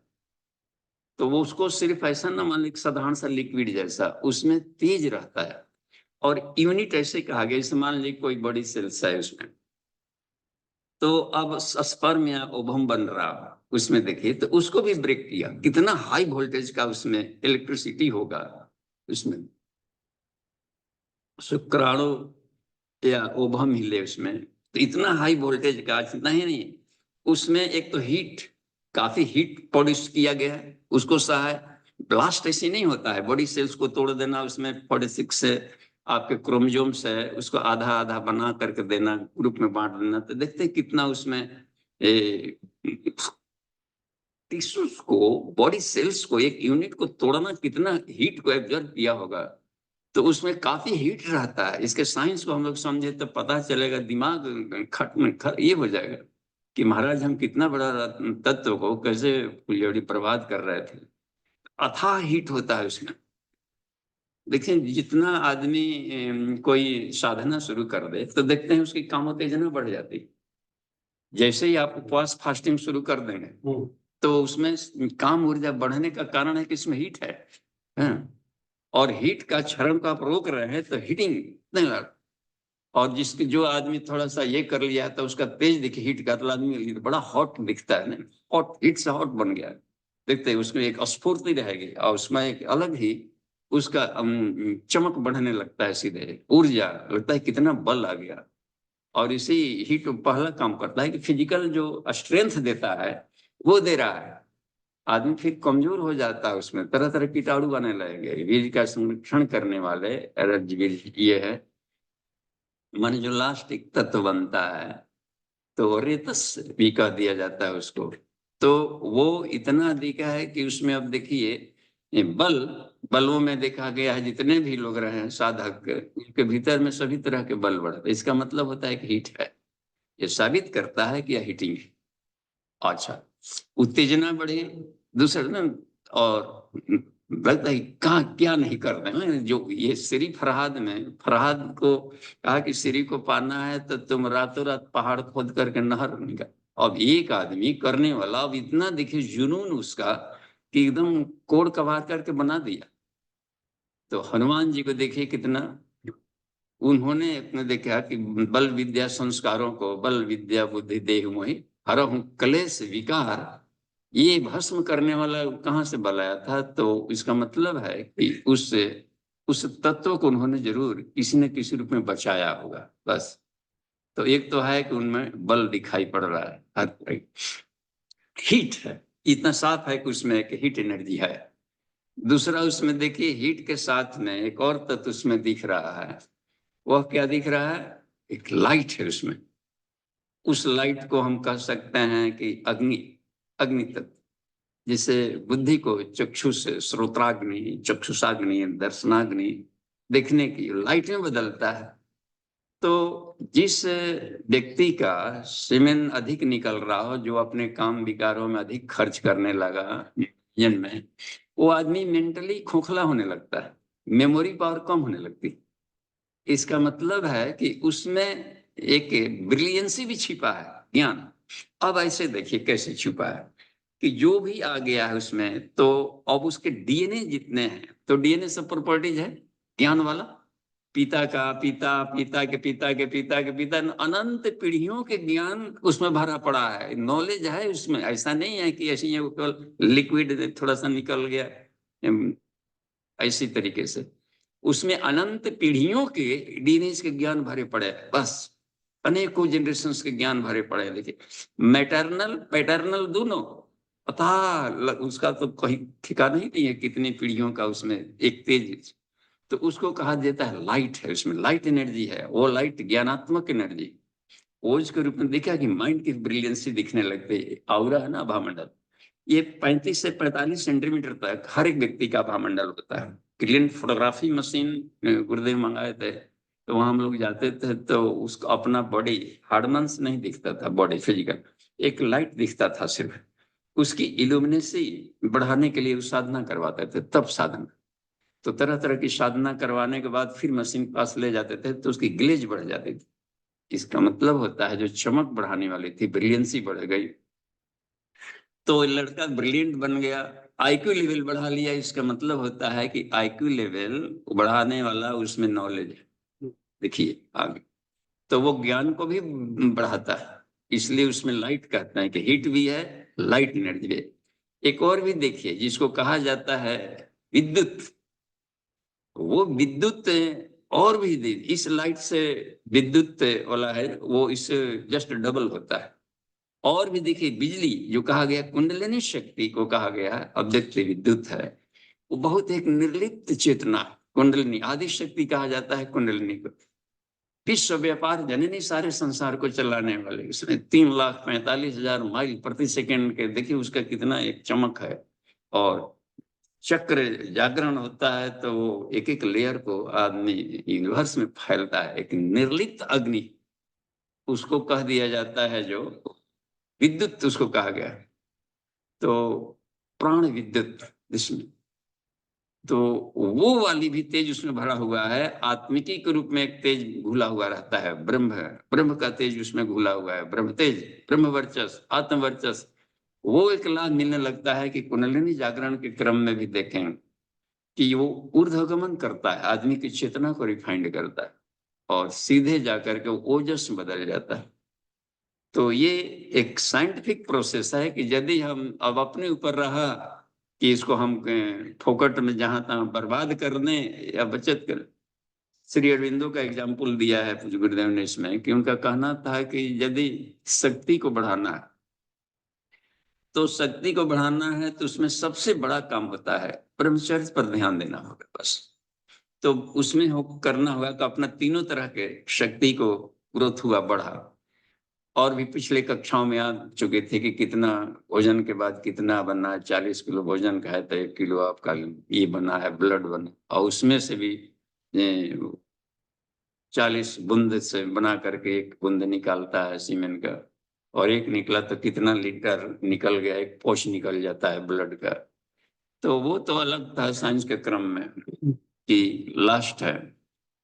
A: तो वो उसको सिर्फ ऐसा ना मान, एक साधारण सा लिक्विड जैसा, उसमें तेज रहता है। और यूनिट ऐसे कहा गया, जैसे मान लीजिए कोई बड़ी सेल्स है उसमें, तो अब स्पर्म या ओवम बन रहा, उसमें देखिए तो उसको भी ब्रेक किया, कितना हाई वोल्टेज का उसमें इलेक्ट्रिसिटी होगा उसमें। शुक्राणु या ओवम हिले उसमें, तो इतना हाई वोल्टेज का, इतना ही नहीं, उसमें एक तो हीट, काफी हीट प्रोड्यूस किया गया है, उसको सहा है। ब्लास्ट ऐसे नहीं होता है, बॉडी सेल्स को तोड़ देना, उसमें 46 से आपके क्रोमोसोम्स है, उसको आधा आधा बना करके देना, ग्रुप में बांट देना। तो देखते हैं कितना उसमें टिश्यूज को, बॉडी सेल्स को, एक यूनिट को तोड़ना कितना हीट को एब्जॉर्ब किया होगा। तो उसमें काफी हीट रहता है। इसके साइंस को हम लोग समझे तो पता चलेगा, दिमाग खट में खट ये हो जाएगा कि महाराज हम कितना बड़ा तत्व को कैसे फुलझड़ी बर्बाद कर रहे थे। अथाह हीट होता है उसमें। देखिए जितना आदमी कोई साधना शुरू कर दे, तो देखते हैं उसकी काम उत्तेजना बढ़ जाती है। जैसे ही आप उपवास फास्टिंग शुरू कर देंगे, तो उसमें काम ऊर्जा बढ़ने का कारण है कि इसमें हीट है। हाँ? और हीट का क्षरण को आप रोक रहे हैं, तो हीटिंग नहीं लग। और जिसके जो आदमी थोड़ा सा ये कर लिया तो उसका तेज दिखे हीट का, तो आदमी बड़ा हॉट दिखता है ना, हॉट, हीट से हॉट बन गया। देखते हैं उसमें एक स्फूर्ति रहेगी, और उसमें एक अलग ही उसका चमक बढ़ने लगता है, सीधे ऊर्जा लगता है कितना बल आ गया। और इसी हीट पहला काम करता है कि फिजिकल जो स्ट्रेंथ देता है वो दे रहा है। आदमी फिर कमजोर हो जाता है, उसमें तरह तरह कीटाणु आने लगेंगे। वीर्य का संरक्षण करने वाले वीर्य ये है, मन जो लास्ट एक तत्व बनता है, तो रेतस भी कह दिया जाता है उसको। तो वो इतना दिखा है कि उसमें अब देखिए ये बलों में देखा गया है, जितने भी लोग रहे हैं साधक, उनके भीतर में सभी तरह के बल बढ़ते, इसका मतलब होता है कि हीट है। ये साबित करता है कि यह हीटिंग है। अच्छा, उत्तेजना बढ़े दूसरा ना। और लगता है कहाँ क्या नहीं कर रहे हैं। जो ये श्री फरहाद में, फरहाद को कहा कि श्री को पाना है तो तुम रातों रात पहाड़ खोद करके नहर निकाल। अब एक आदमी करने वाला, अब इतना देखिए जुनून उसका कि एकदम कोड़ कबाड़ करके बना दिया। तो हनुमान जी को देखिए कितना उन्होंने अपने देखा कि बल विद्या संस्कारों को, बल विद्या बुद्धि देह मोहि हरहु कलेश विकार, ये भस्म करने वाला कहाँ से बल आया था? तो इसका मतलब है कि उस तत्व को उन्होंने जरूर किसी न किसी रूप में बचाया होगा, बस। तो एक तो है कि उनमें बल दिखाई पड़ रहा है, हर हीट है, इतना साफ है कि उसमें एक हीट एनर्जी है। दूसरा उसमें देखिए हीट के साथ में एक और तत्व उसमें दिख रहा है। वह क्या दिख रहा है? एक लाइट है उसमें। उस लाइट को हम कह सकते हैं कि अग्नि, अग्नि तत्व। जिसे बुद्धि को चक्षु से श्रोत्राग्नि, चक्षुषाग्नि, दर्शनाग्नि, देखने की लाइट में बदलता है। तो जिस व्यक्ति का सीमेन अधिक निकल रहा हो, जो अपने काम विकारों में अधिक खर्च करने लगा जन में, वो आदमी मेंटली खोखला होने लगता है, मेमोरी पावर कम होने लगती। इसका मतलब है कि उसमें एक ब्रिलियंसी भी छिपा है, ज्ञान। अब ऐसे देखिए कैसे छिपा है कि जो भी आ गया है उसमें, तो अब उसके डीएनए जितने हैं, तो डीएनए सब प्रॉपर्टीज है ज्ञान वाला। पिता का पिता, पिता के पिता के पिता के पिता, अनंत पीढ़ियों के ज्ञान उसमें भरा पड़ा है, नॉलेज है उसमें। ऐसा नहीं है कि ऐसे ही केवल लिक्विड थोड़ा सा निकल गया ऐसी तरीके से। उसमें अनंत पीढ़ियों के डीएनए के ज्ञान भरे पड़े हैं, बस अनेकों जनरेशन के ज्ञान भरे पड़े हैं। देखिए मैटरनल पैटर्नल दोनों, पता उसका तो कहीं ठिकाना ही नहीं है कितनी पीढ़ियों का उसमें एक तेज। तो उसको कहा जाता है लाइट है, उसमें लाइट एनर्जी है, वो लाइट ज्ञानात्मक एनर्जी। ओज के रूप में देखा कि माइंड की ब्रिलियंसी दिखने लगती है। आउरा है ना भामंडल, ये 35 से 45 सेंटीमीटर तक हर एक व्यक्ति का भामंडल होता है। क्लियंट फोटोग्राफी मशीन गुरुदेव मंगाए थे, तो वहां हम लोग जाते थे, तो उसका अपना बॉडी हार्डमन्स नहीं दिखता था, बॉडी फिजिकल एक लाइट दिखता था सिर्फ। उसकी इल्यूमिनेसी बढ़ाने के लिए साधना करवाते थे, तब साधना। तो तरह तरह की साधना करवाने के बाद फिर मशीन पास ले जाते थे, तो उसकी ग्लेज बढ़ जाती थी। इसका मतलब होता है जो चमक बढ़ाने वाली थी, ब्रिलियंसी बढ़ गई, तो लड़का ब्रिलियंट बन गया। आईक्यू लेवल बढ़ा लिया, इसका मतलब होता है कि आईक्यू लेवल बढ़ाने वाला उसमें नॉलेज है। देखिए आगे, तो वो ज्ञान को भी बढ़ाता है, इसलिए उसमें लाइट कहते हैं कि हीट भी है, लाइट एनर्जी भी है। एक और भी देखिए जिसको कहा जाता है विद्युत, वो विद्युत और भी इस लाइट से विद्युत वाला है, वो इससे जस्ट डबल होता है। और भी देखिए बिजली जो कहा गया, कुंडलिनी शक्ति को कहा गया है, अव्यक्त विद्युत है, वो बहुत एक निर्लिप्त चेतना है। कुंडलिनी आदि शक्ति कहा जाता है कुंडलिनी को। विश्व व्यापार जननी, सारे संसार को चलाने वाले, उसमें 3,45,000 माइल प्रति सेकंड के, देखिए उसका कितना एक चमक है। और चक्र जागरण होता है तो वो एक एक लेयर को आदमी यूनिवर्स में फैलता है, एक निर्लिप्त अग्नि उसको कह दिया जाता है, जो विद्युत उसको कहा गया है। तो प्राण विद्युत इसमें, तो वो वाली भी तेज उसमें भरा हुआ है। आत्मिकी के रूप में एक तेज घुला हुआ रहता है, ब्रह्म, ब्रह्म का तेज उसमें घुला हुआ है, ब्रह्म तेज, ब्रह्म वर्चस, आत्म वर्चस। वो एक लाभ मिलने लगता है कि कुंडलिनी जागरण के क्रम में भी देखें कि वो ऊर्ध्वगमन करता है, आदमी की चेतना को रिफाइंड करता है, और सीधे जाकर के ओजस में बदल जाता है। तो ये एक साइंटिफिक प्रोसेस है कि यदि हम अब अपने ऊपर रहा कि इसको हम फोकट में जहां तहां बर्बाद कर दें या बचत कर। श्री अरविंदो का एग्जाम्पल दिया है पूज्य गुरुदेव ने इसमें, कि उनका कहना था कि यदि शक्ति को बढ़ाना है, तो शक्ति को बढ़ाना है तो उसमें सबसे बड़ा काम होता है ब्रह्मचर्य पर ध्यान देना होगा, बस। तो उसमें हो करना होगा तो अपना तीनों तरह के शक्ति को ग्रोथ हुआ, बढ़ा। और भी पिछले कक्षाओं में आ चुके थे कि कितना भोजन के बाद कितना बनना है, 40 किलो भोजन का है तो 1 किलो आपका ये बना है, ब्लड बना, और उसमें से भी 40 बूंद से बना करके एक बूंद निकालता है सीमेंट का, और एक निकला तो कितना लीटर निकल गया, एक पोष निकल जाता है ब्लड का। तो वो तो अलग था साइंस के क्रम में कि लास्ट है।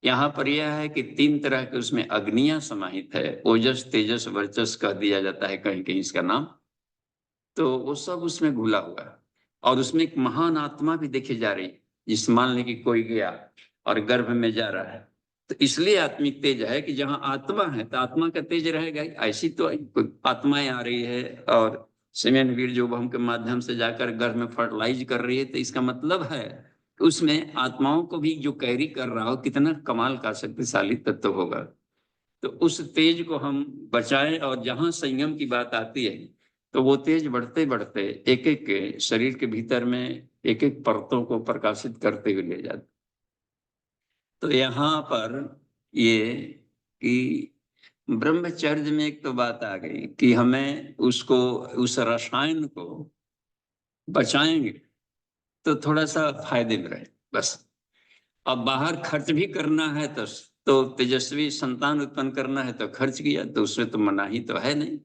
A: यहाँ पर यह है कि 3 तरह के उसमें अग्नियां समाहित है, ओजस, तेजस, वर्चस कह दिया जाता है कहीं कहीं इसका नाम। तो वो सब उसमें घुला हुआ है। और उसमें एक महान आत्मा भी देखी जा रही है, जिस मान ले कि कोई गया और गर्भ में जा रहा है, तो इसलिए आत्मिक तेज है कि जहां आत्मा है तो आत्मा का तेज रहेगा ही। ऐसी तो आत्माएं आ रही है और सीमेंट वीर जो हम के माध्यम से जाकर गर्भ में फर्टिलाइज कर रही है, तो इसका मतलब है कि उसमें आत्माओं को भी जो कैरी कर रहा हो, कितना कमाल का शक्तिशाली तत्व होगा। तो उस तेज को हम बचाएं, और जहां संयम की बात आती है तो वो तेज बढ़ते बढ़ते एक एक शरीर के भीतर में एक एक परतों को प्रकाशित करते हुए ले जाते। तो यहाँ पर ये कि ब्रह्मचर्य में एक तो बात आ गई कि हमें उसको, उस रसायन को बचाएंगे तो थोड़ा सा फायदे में रहे, बस। अब बाहर खर्च भी करना है तो तेजस्वी संतान उत्पन्न करना है तो खर्च किया, तो उसमें तो मनाही तो है नहीं।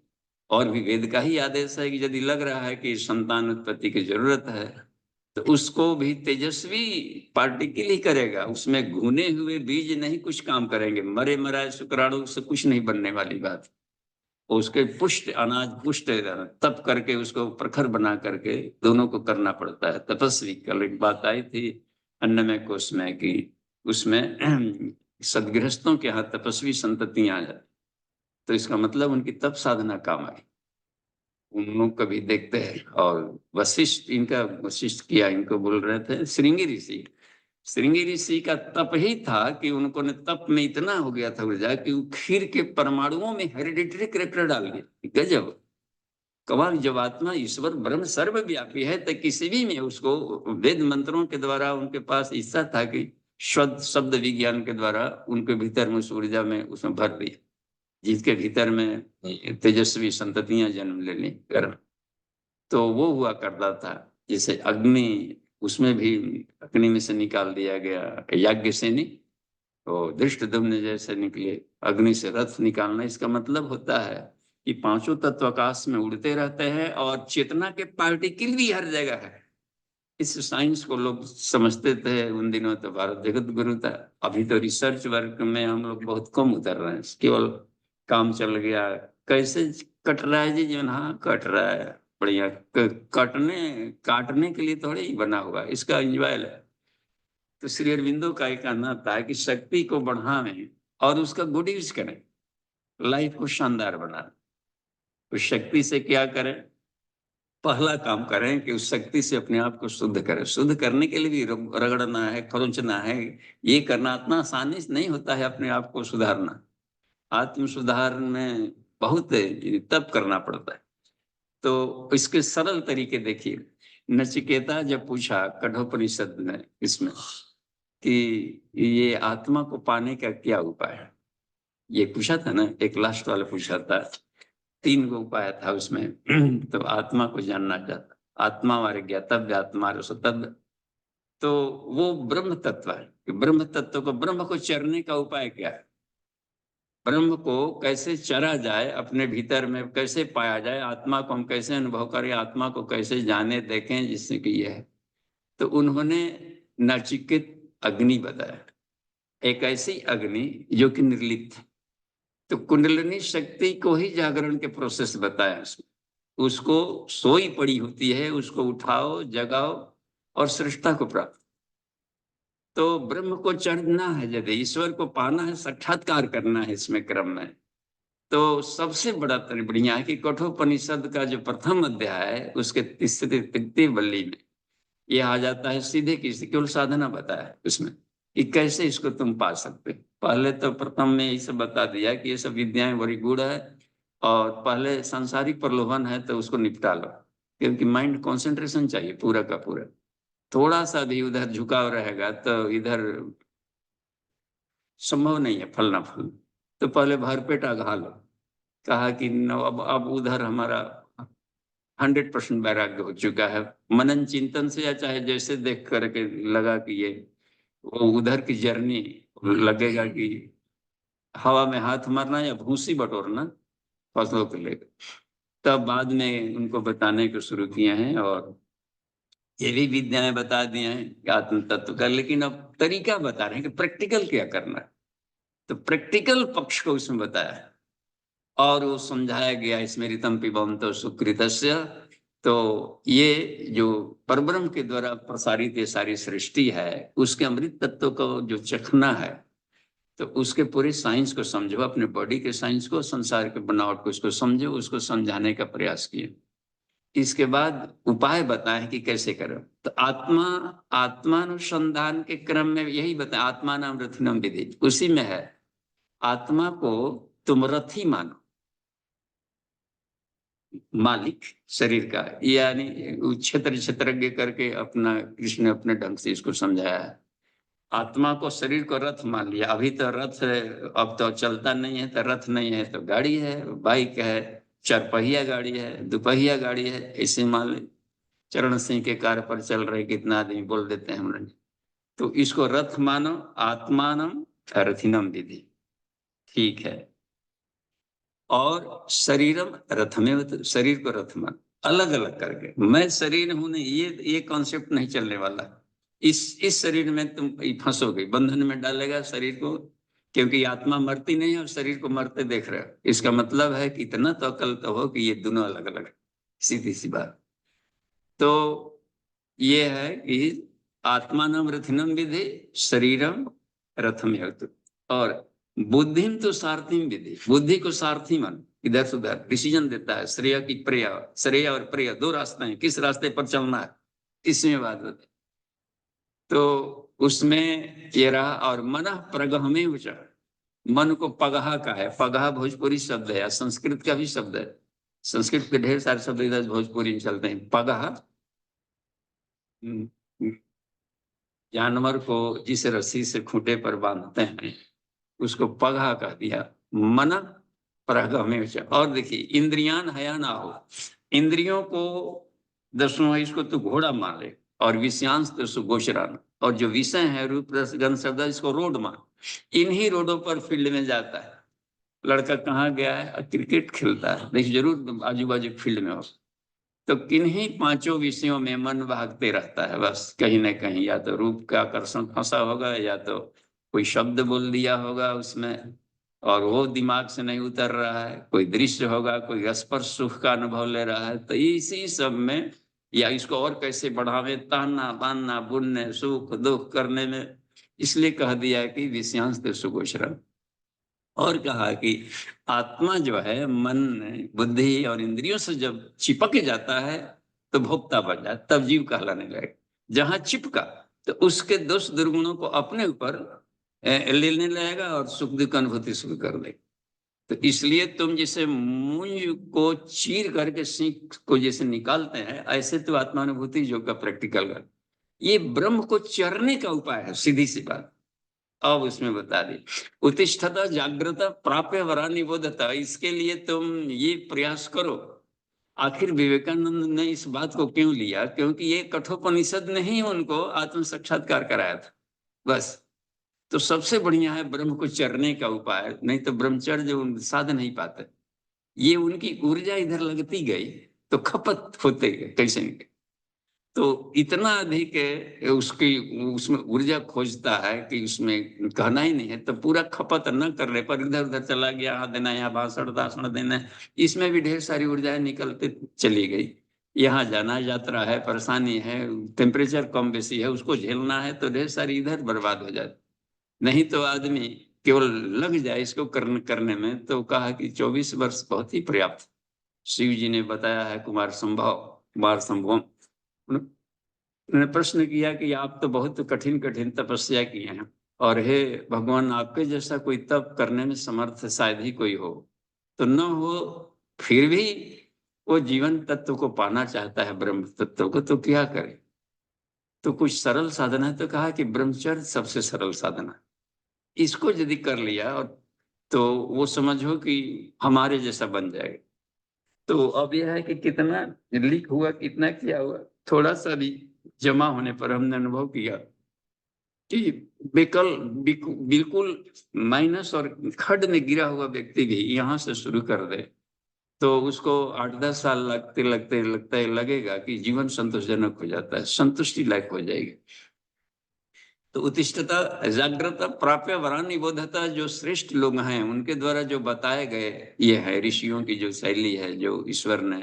A: और भी वेद का ही आदेश है कि यदि लग रहा है कि संतान उत्पत्ति की जरूरत है, तो उसको भी तेजस्वी पार्टी के लिए करेगा, उसमें घुने हुए बीज नहीं कुछ काम करेंगे, मरे मराए शुक्राणु से कुछ नहीं बनने वाली बात। उसके पुष्ट अनाज पुष्ट तप करके उसको प्रखर बना करके दोनों को करना पड़ता है। तपस्वी, कल एक बात आई थी अन्नमय कोश में कि उसमें सदगृहस्थों के यहाँ तपस्वी संततियां आ जाती, तो इसका मतलब उनकी तप साधना काम आई। उन लोग कभी देखते हैं। और वशिष्ठ, इनका वशिष्ठ किया, इनको बोल रहे थे श्रृंगी ऋषि। श्रृंगी ऋषि का तप ही था कि उनको ने तप में इतना हो गया था ऊर्जा कि वो खीर के परमाणुओं में हेरिडिटरी करेक्टर डाल दिया। गजब कमाल। जब आत्मा ईश्वर ब्रह्म सर्वव्यापी है तो किसी भी में उसको वेद मंत्रों के द्वारा उनके पास ऐसा था कि शुद्ध शब्द विज्ञान के द्वारा उनके भीतर में उस ऊर्जा में उसमें भर दिया, जिसके भीतर में तेजस्वी संततियां जन्म लेने कर। तो वो हुआ करता था। जैसे अग्नि, उसमें भी अग्नि में से निकाल दिया गया याज्ञ से नहीं, तो धृष्टद्युम्न जैसे निकले अग्नि से रथ निकालना। इसका मतलब होता है कि पांचों तत्व आकाश में उड़ते रहते हैं और चेतना के पार्टिकल भी हर जगह है। इस साइंस को लोग समझते थे उन दिनों, तो भारत जगत गुरु था। अभी तो रिसर्च वर्क में हम लोग बहुत कम उतर रहे हैं, केवल काम चल गया। कैसे कट रहा है जी जीवन? हाँ कट रहा है बढ़िया। कटने काटने के लिए थोड़ी ही बना हुआ, इसका एंजॉय है। तो श्री अरविंदो का एक कहना था कि शक्ति को बढ़ावें और उसका गुड यूज करें, लाइफ को शानदार बनाएं। तो शक्ति से क्या करें? पहला काम करें कि उस शक्ति से अपने आप को शुद्ध करें। शुद्ध करने के लिए भी रगड़ना है, खरोंचना है, ये करना इतना आसानी से नहीं होता है। अपने आप को सुधारना, आत्म सुधार में बहुत तप करना पड़ता है। तो इसके सरल तरीके देखिए। नचिकेता जब पूछा कठोपनिषद में इसमें कि ये आत्मा को पाने का क्या उपाय है, ये पूछा था ना, एक लास्ट वाला पूछा था। 3 गो उपाय था उसमें। तो आत्मा को जानना चाहता, आत्मा वारे ज्ञातव्य आत्मा रसतव्य। तो वो ब्रह्म तत्व है कि ब्रह्म तत्व को, ब्रह्म को चरने का उपाय क्या है, ब्रह्म को कैसे चरा जाए, अपने भीतर में कैसे पाया जाए, आत्मा को हम कैसे अनुभव करें, आत्मा को कैसे जाने देखें, जिससे कि यह है। तो उन्होंने नचिकेत अग्नि बताया, एक ऐसी अग्नि जो कि निर्लिप्त है। तो कुंडलिनी शक्ति को ही जागरण के प्रोसेस बताया उसमें। उसको सोई पड़ी होती है, उसको उठाओ, जगाओ और श्रेष्ठता को प्राप्त। तो ब्रह्म को चढ़ना है, यदि ईश्वर को पाना है, साक्षात्कार करना है इसमें क्रम में, तो सबसे बड़ा बढ़िया है कि कठोपनिषद का जो प्रथम अध्याय है उसके तीसरी तृतीय वल्ली में ये आ जाता है सीधे, किसी केवल साधना बताया उसमें कि कैसे इसको तुम पा सकते। पहले तो प्रथम में यही सब बता दिया कि ये सब विद्याएं बड़ी गूढ़ है और पहले सांसारिक प्रलोभन है तो उसको निपटा लो, क्योंकि माइंड कंसंट्रेशन चाहिए पूरा का पूरा। थोड़ा सा भी उधर झुकाव रहेगा तो इधर संभव नहीं है फलना फल। तो पहले भरपेट आघा लो। कहा कि अब उधर हमारा 100% वैराग्य हो चुका है। मनन चिंतन से या चाहे जैसे देख करके लगा कि ये वो उधर की जर्नी लगेगा कि हवा में हाथ मारना या भूसी बटोरना फसलों को लेकर। तब बाद में उनको बताने को शुरू किए हैं और ये भी विद्याएं बता दिए हैं कि आत्म तत्व का, लेकिन अब तरीका बता रहे हैं कि प्रैक्टिकल क्या करना है। तो प्रैक्टिकल पक्ष को उसमें बताया है और वो समझाया गया स्मृतम पिबंतो सुकृतस्य। तो ये जो परब्रह्म के द्वारा प्रसारित ये सारी सृष्टि है, उसके अमृत तत्व को जो चखना है, तो उसके पूरे साइंस को समझो, अपने बॉडी के साइंस को, संसार के बनावट को, उसको समझो, उसको समझाने का प्रयास किए। इसके बाद उपाय बताए कि कैसे करो। तो आत्मानुसंधान के क्रम में यही बताया, आत्मा नाम रथिनम विधि उसी में है। आत्मा को तुम रथी मानो, मालिक शरीर का, यानी क्षेत्र क्षेत्रज्ञ करके अपना कृष्ण ने अपने ढंग से इसको समझाया है। आत्मा को, शरीर को रथ मान लिया। अभी तो रथ अब तो चलता नहीं है, तो रथ नहीं है तो गाड़ी है, बाइक है, 4 पहिया गाड़ी है, 2 पहिया गाड़ी है, ऐसे मान ली। चरण सिंह के कार पर चल रहे कितना आदमी बोल देते हैं हम। तो इसको रथ मानो, आत्मानम रथिनम विधि, ठीक है। और शरीरम रथमेव, शरीर को रथ मानो। अलग अलग करके। मैं शरीर हूं नहीं, ये कॉन्सेप्ट नहीं चलने वाला। इस शरीर में तुम फंसोगे, बंधन में डालेगा शरीर को, क्योंकि आत्मा मरती नहीं है और शरीर को मरते देख रहे हो। इसका मतलब है कि इतना तो अकल तो हो कि ये दोनों अलग अलग है, सीधी सी बात। तो ये है कि आत्मानम रथिनम विधि, शरीरम रथम यतु, और बुद्धिम तो सारथिम विधि, बुद्धि को सारथी मन, इधर से उधर डिसीजन देता है। श्रेय की प्रिय, श्रेय और प्रिय दो रास्ते हैं, किस रास्ते पर चलना है इसमें बात होती है। तो उसमें ये रहा। और मन प्रगहमे विचार, मन को पगहा का है। पगहा भोजपुरी शब्द है या संस्कृत का भी शब्द है। संस्कृत के ढेर सारे शब्द इधर भोजपुरी में चलते हैं। पगहा जानवर को जिस रस्सी से खूंटे पर बांधते हैं उसको पगहा कह दिया। मन प्रगमे। और देखिए, इंद्रियान हया ना हो, इंद्रियों को दसवां इसको तो घोड़ा मान ले, और विषयांश तो सुगोचरान, और जो विषय है रूप रस गंध शब्द इसको रोड मान। इन्हीं रोडों पर फील्ड में जाता है। लड़का कहाँ गया है? क्रिकेट खेलता है, देखिए जरूर आजू बाजू फील्ड में हो। तो किन्हीं पांचों विषयों में मन भागते रहता है बस, कहीं ना कहीं, या तो रूप का आकर्षण फंसा होगा, या तो कोई शब्द बोल दिया होगा उसमें और वो दिमाग से नहीं उतर रहा है, कोई दृश्य होगा, कोई स्पर्श सुख का अनुभव ले रहा है। तो इसी सब में, या इसको और कैसे बढ़ावे, तानना बांधना बुनने सुख दुख करने में, इसलिए कह दिया है कि विषयांश तो सुगोचरम। और कहा कि आत्मा जो है मन बुद्धि और इंद्रियों से जब चिपक जाता है तो भोक्ता बन जाता, तब जीव कहलाने लगेगा। जहां चिपका तो उसके दोष दुर्गुणों को अपने ऊपर लेने लगेगा और सुख दुख अनुभूति शुरू कर देगा। तो इसलिए तुम जैसे मूंज को चीर करके सीख को जैसे निकालते हैं, ऐसे तो आत्मानुभूति योग का प्रैक्टिकल कर। ये ब्रह्म को चरने का उपाय है, सीधी सी बात। अब उसमें बता दी, उत्तिष्ठता जागृत प्राप्य वरा निबोधता, इसके लिए तुम ये प्रयास करो। आखिर विवेकानंद ने इस बात को क्यों लिया? क्योंकि ये कठोपनिषद ने ही उनको आत्म साक्षात्कार कराया था बस। तो सबसे बढ़िया है ब्रह्म को चरने का उपाय, नहीं तो ब्रह्मचर्य साध नहीं पाते। ये उनकी ऊर्जा इधर लगती गई तो खपत होते गए कैसे नहीं। तो इतना अधिक उसकी उसमें ऊर्जा खोजता है कि उसमें कहना ही नहीं है। तो पूरा खपत न करने पर इधर उधर चला गया, यहाँ देना यहाँ भाषण दाषण देना, इसमें भी ढेर सारी ऊर्जाएं निकलते चली गई। यहाँ जाना, यात्रा है, परेशानी है, टेम्परेचर कम बेसी है, उसको झेलना है, तो ढेर सारी इधर बर्बाद हो जाती। नहीं तो आदमी केवल लग जाए इसको करने में, तो कहा कि 24 वर्ष बहुत ही पर्याप्त। शिव जी ने बताया है, कुमार संभव ने प्रश्न किया कि आप तो बहुत कठिन कठिन तपस्या किए हैं, और हे भगवान, आपके जैसा कोई तप करने में समर्थ शायद ही कोई हो। तो न हो, फिर भी वो जीवन तत्व को पाना चाहता है, ब्रह्म तत्व को, तो क्या करे? तो कुछ सरल साधना है, तो कहा कि ब्रह्मचर्य सबसे सरल साधना। इसको यदि कर लिया और तो वो समझो कि हमारे जैसा बन जाएगा। तो अब यह है कि कितना लीक हुआ, कितना किया हुआ, थोड़ा सा भी जमा होने पर हमने अनुभव किया कि बिल्कुल माइनस और खड में गिरा हुआ व्यक्ति भी यहाँ से शुरू कर दे तो उसको 8-10 साल लगते लगते लगता है लगेगा कि जीवन संतोषजनक हो जाता है, संतुष्टि लायक हो जाएगी। तो उत्तिष्ठता जागृत प्राप्य वरान निबोधता, जो श्रेष्ठ लोग हैं उनके द्वारा जो बताए गए ये है, ऋषियों की जो शैली है, जो ईश्वर ने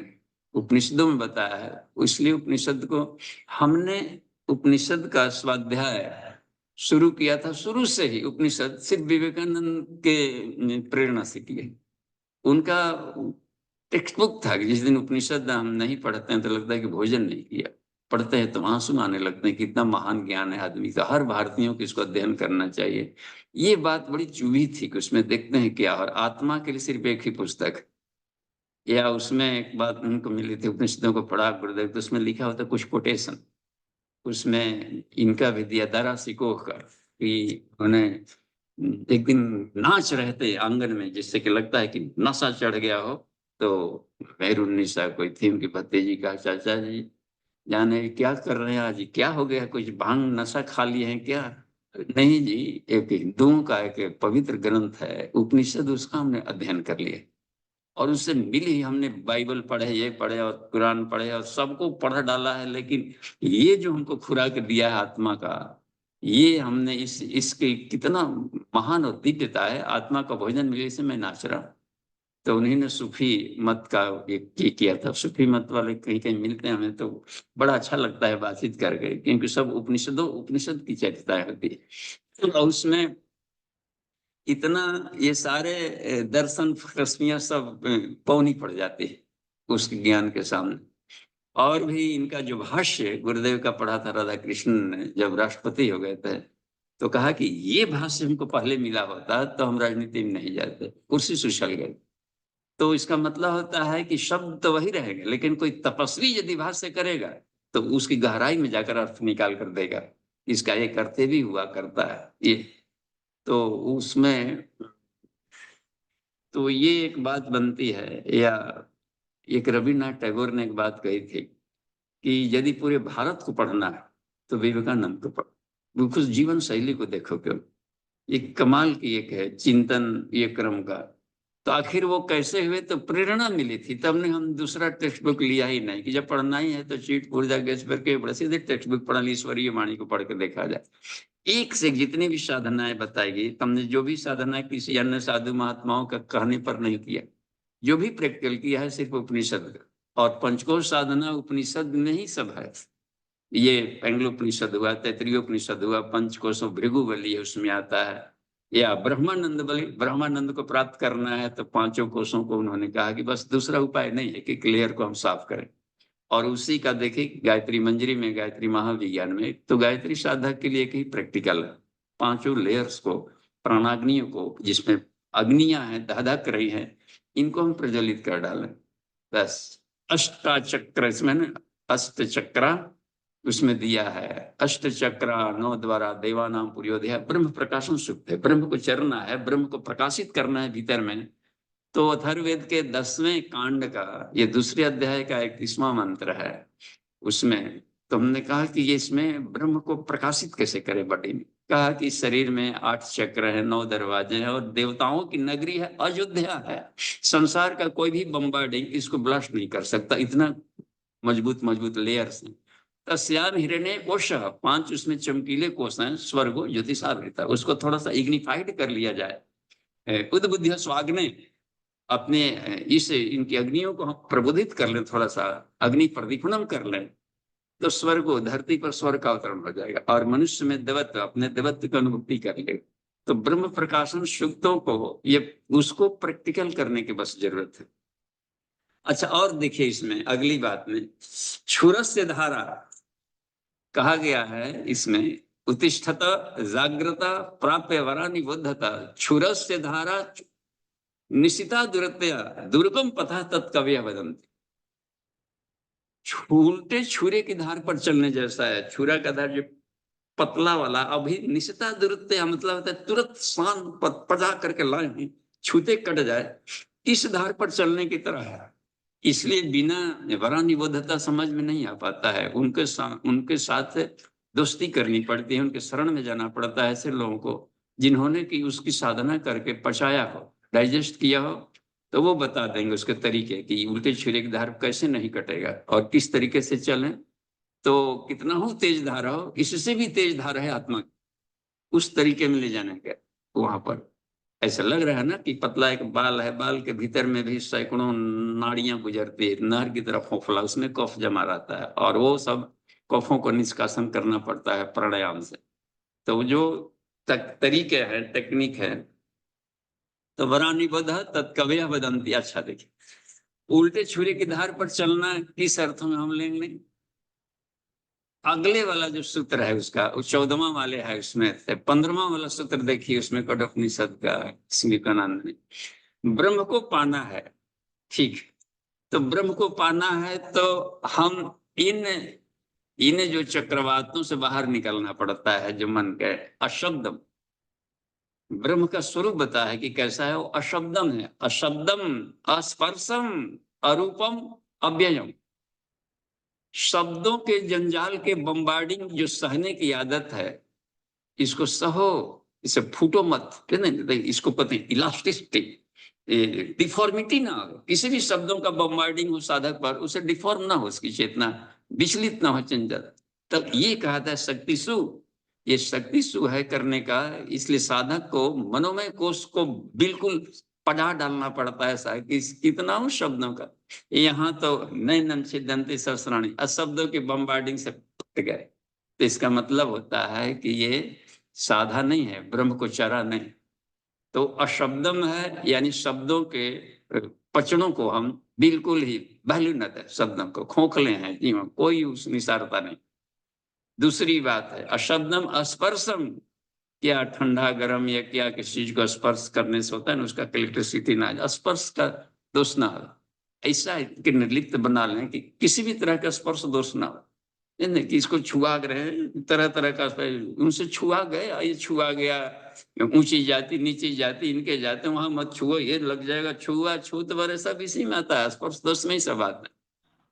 A: उपनिषदों में बताया है, इसलिए उपनिषद को हमने, उपनिषद का स्वाध्याय शुरू किया था। शुरू से ही उपनिषद सिर्फ विवेकानंद के प्रेरणा से किए। उनका टेक्स्ट बुक था कि जिस दिन उपनिषद हम नहीं पढ़ते हैं तो लगता है कि भोजन नहीं किया, पढ़ते हैं तो आंसू आने लगते हैं, कितना महान ज्ञान है आदमी का, हर भारतीयों को इसको अध्ययन करना चाहिए। ये बात बड़ी चुभी थी कि उसमें देखते हैं क्या, और आत्मा के लिए सिर्फ एक ही पुस्तक, या उसमें एक बात उनको मिली थी, उपनिषदों को पढ़ा गुरुदेव, तो उसमें लिखा होता कुछ कोटेशन, उसमें इनका भी दिया दारा सिकोह का, कि उन्हें एक दिन नाच रहे थे आंगन में, जिससे कि लगता है कि नशा चढ़ गया हो। तो मेहरुन्निसा कोई थी उनकी भतीजी, का चाचा जी जाने क्या कर रहे हैं आज, क्या हो गया, कुछ भांग नशा खा लिए हैं क्या? नहीं जी, एक हिंदुओं का एक पवित्र ग्रंथ है उपनिषद, उसका हमने अध्ययन कर लिया। और उससे मिल ही हमने बाइबल पढ़े, ये पढ़े और कुरान पढ़े और सबको पढ़ डाला है, लेकिन ये जो हमको खुराक दिया है आत्मा का, ये हमने इसकी कितना महान और दिव्यता है। आत्मा का भोजन मिले से मैं नाच रहा हूँ। तो उन्हीं ने सूफी मत का ये किया था। सूफी मत वाले कहीं कहीं मिलते हैं हमें, तो बड़ा अच्छा लगता है बातचीत करके, क्योंकि सब उपनिषद की चर्चाएं होती है। तो उसमें इतना ये सारे दर्शन रश्मियां सब पौनी पड़ जाती है उसके ज्ञान के सामने। और भी इनका जो भाष्य गुरुदेव का पढ़ा था राधा कृष्ण ने, जब राष्ट्रपति हो गए थे, तो कहा कि ये भाष्य हमको पहले मिला होता तो हम राजनीति में नहीं जाते, कुर्सी से उछल गए। तो इसका मतलब होता है कि शब्द तो वही रहेगा, लेकिन कोई तपस्वी यदि भाष्य करेगा तो उसकी गहराई में जाकर अर्थ निकाल कर देगा। इसका ये करते भी हुआ करता है ये। तो उसमें तो ये एक बात बनती है, या एक रविन्द्रनाथ टैगोर ने एक बात कही थी कि यदि पूरे भारत को पढ़ना है तो विवेकानंद को पढ़ो, कुछ जीवन शैली को देखो। क्यों एक कमाल की एक है चिंतन ये क्रम का। तो आखिर वो कैसे हुए, तो प्रेरणा मिली थी, तब ने हम दूसरा टेक्स्ट बुक लिया ही नहीं कि जब पढ़ना ही है तो चीट पूर्जा गैस पर के बड़े सीधे टेक्स्ट बुक पढ़ा ली, ईश्वरीय वाणी को पढ़ के देखा जाए। एक से जितनी भी साधनाएं बताएगी, तुमने जो भी साधना किसी अन्य साधु महात्माओं का कहने पर नहीं किया, जो भी प्रैक्टिकल किया है सिर्फ उपनिषद का। और पंचकोश साधना उपनिषद में ही सब है। ये पैंगलोपनिषद हुआ, तैतरीयोपनिषद हुआ, पंचकोशों भृगुबली उसमें आता है। या ब्रह्मानंद बलि, ब्रह्मानंद को प्राप्त करना है तो पांचों कोशों को उन्होंने कहा कि बस दूसरा उपाय नहीं है कि क्लियर को हम साफ करें। और उसी का देखिए गायत्री मंजरी में, गायत्री महाविज्ञान में, तो गायत्री साधक के लिए एक ही प्रैक्टिकल है। पांचों लेयर्स को, प्राणाग्नियों को, जिसमें अग्नियां हैं दहदक रही हैं, इनको हम प्रज्वलित कर डालें बस। अष्टाचक्र इसमें ना, अष्ट चक्रा उसमें दिया है। अष्ट चक्रा 9 द्वारा देवानाम पुर्योदया। ब्रह्म प्रकाशन सुक्त है, ब्रह्म को चरना है, ब्रह्म को प्रकाशित करना है भीतर में। तो अथर्ववेद के 10वें कांड का ये दूसरे अध्याय का 31वां मंत्र है। उसमें तो हमने कहा कि ये इसमें ब्रह्म को प्रकाशित कैसे करे बॉडी में। कहा कि शरीर में 8 चक्र है, 9 दरवाजे हैं, और देवताओं की नगरी है, अयोध्या है। संसार का कोई भी बम्बार्डिंग इसको ब्लास्ट नहीं कर सकता, इतना मजबूत मजबूत लेयर्स हैं। तस्याम हिरण्य कोश, 5 उसमें चमकीले कोश हैं, स्वर्गो ज्योतिषा रहता है। उसको थोड़ा सा इग्निफाइड कर लिया जाए, उद्बुद्ध स्वाग्ने, अपने इस इनकी अग्नियों को हम प्रबोधित कर लें, थोड़ा सा अग्नि प्रदीपनम कर लें, तो स्वर्ग को, धरती पर स्वर्ग का अवतरण हो जाएगा और मनुष्य में देवत्व, अपने देवत्व की अनुभूति कर लेगा। तो ब्रह्म प्रकाशन सुक्तों को, ये उसको प्रैक्टिकल करने की बस जरूरत है। अच्छा, और देखिए इसमें अगली बात में क्षुरस्य धारा कहा गया है। इसमें उत्तिष्ठत जागृता प्राप्य वरानि बुद्धता क्षुरस्य धारा निशिता दुरत्या दुर्गम पथा तत्कव्य वदंती। उल्टे छुरे की धार पर चलने जैसा है। छुरा का धार जो पतला वाला, अभी निशिता दुरत्या मतलब होता है तुरंत शान पजा करके लाए हैं, छूते कट जाए, इस धार पर चलने की तरह है। इसलिए बिना वरानिबोधता समझ में नहीं आ पाता है। उनके साथ दोस्ती करनी पड़ती है, उनके शरण में जाना पड़ता है ऐसे लोगों को जिन्होंने की उसकी साधना करके पचाया हो, डाइजेस्ट किया हो। तो वो बता देंगे उसके तरीके कि उल्टे छुरे की धार कैसे नहीं कटेगा और किस तरीके से चलें। तो कितना हो तेज धारा हो, इससे भी तेज धारा है आत्मा, उस तरीके में ले जाने का। वहां पर ऐसा लग रहा है ना कि पतला एक बाल है, बाल के भीतर में भी सैकड़ों नाड़ियां गुजरती है, नहर की तरफ फोफला, उसमें कफ जमा रहता है और वो सब कफों को निष्कासन करना पड़ता है प्राणायाम से। तो जो तरीके हैं, टेक्निक है, तो वरानिबोध तत्कव्य वदंती। अच्छा देखिए, उल्टे छुरे की धार पर चलना किस अर्थों में हम लेंगे। अगले वाला जो सूत्र है उसका, 14वां वाले है, उसमें 15वां वाला सूत्र देखिए, उसमें कठोपनिषद का विवेकानंद ने, ब्रह्म को पाना है, ठीक। तो ब्रह्म को पाना है तो हम इन इन जो चक्रवातों से बाहर निकलना पड़ता है, जो मन के अशब्दम। ब्रह्म का स्वरूप बता है कि कैसा है वो, अशब्दम है, अशब्दम, अस्पर्शम, अरूपम, अव्ययम। शब्दों के जंजाल के बम्बार्डिंग जो सहने की आदत है, इसको सहो, इसे फूटो मत। नहीं, इसको पता है इलास्टिसिटी, डिफॉर्मिटी ना हो, किसी भी शब्दों का बम्बार्डिंग हो साधक पर, उसे डिफॉर्म ना हो, उसकी चेतना विचलित ना हो, चंचल। तब ये कहा था शक्ति सु, ये शक्ति सु है करने का, इसलिए साधक को मनोमय कोष को बिल्कुल पढ़ा डालना पड़ता है। ऐसा कि कितना हो शब्दों का, यहाँ तो नैनम छिदन्ति सहस्राणि, अशब्दों की बम्बार्डिंग से फट गए। तो इसका मतलब होता है कि ये साधा नहीं है, ब्रह्म को चरा नहीं। तो अशब्दम है, यानी शब्दों के पचड़ों को हम बिल्कुल ही वैल्यू न दें, शब्दों को खोखले हैं जीवन, कोई उस निसारता नहीं। दूसरी बात है अशब्दम अस्पर्शम, क्या ठंडा गर्म या क्या किसी चीज को स्पर्श करने से होता है ना, उसका इलेक्ट्रिसिटी ना, स्पर्श का दोष ना हो, ऐसा कि निर्लिप्त बना लें कि किसी भी तरह का स्पर्श दोष ना हो। नहीं कि इसको छुआ रहे, तरह तरह का उनसे छुआ गए, ये छुआ गया, ऊंची जाति नीची जाति इनके जाते, वहां मत छुओ, ये लग जाएगा, छुआ छूत वरे सब इसी में आता है, स्पर्श दोष में ही सब आता है।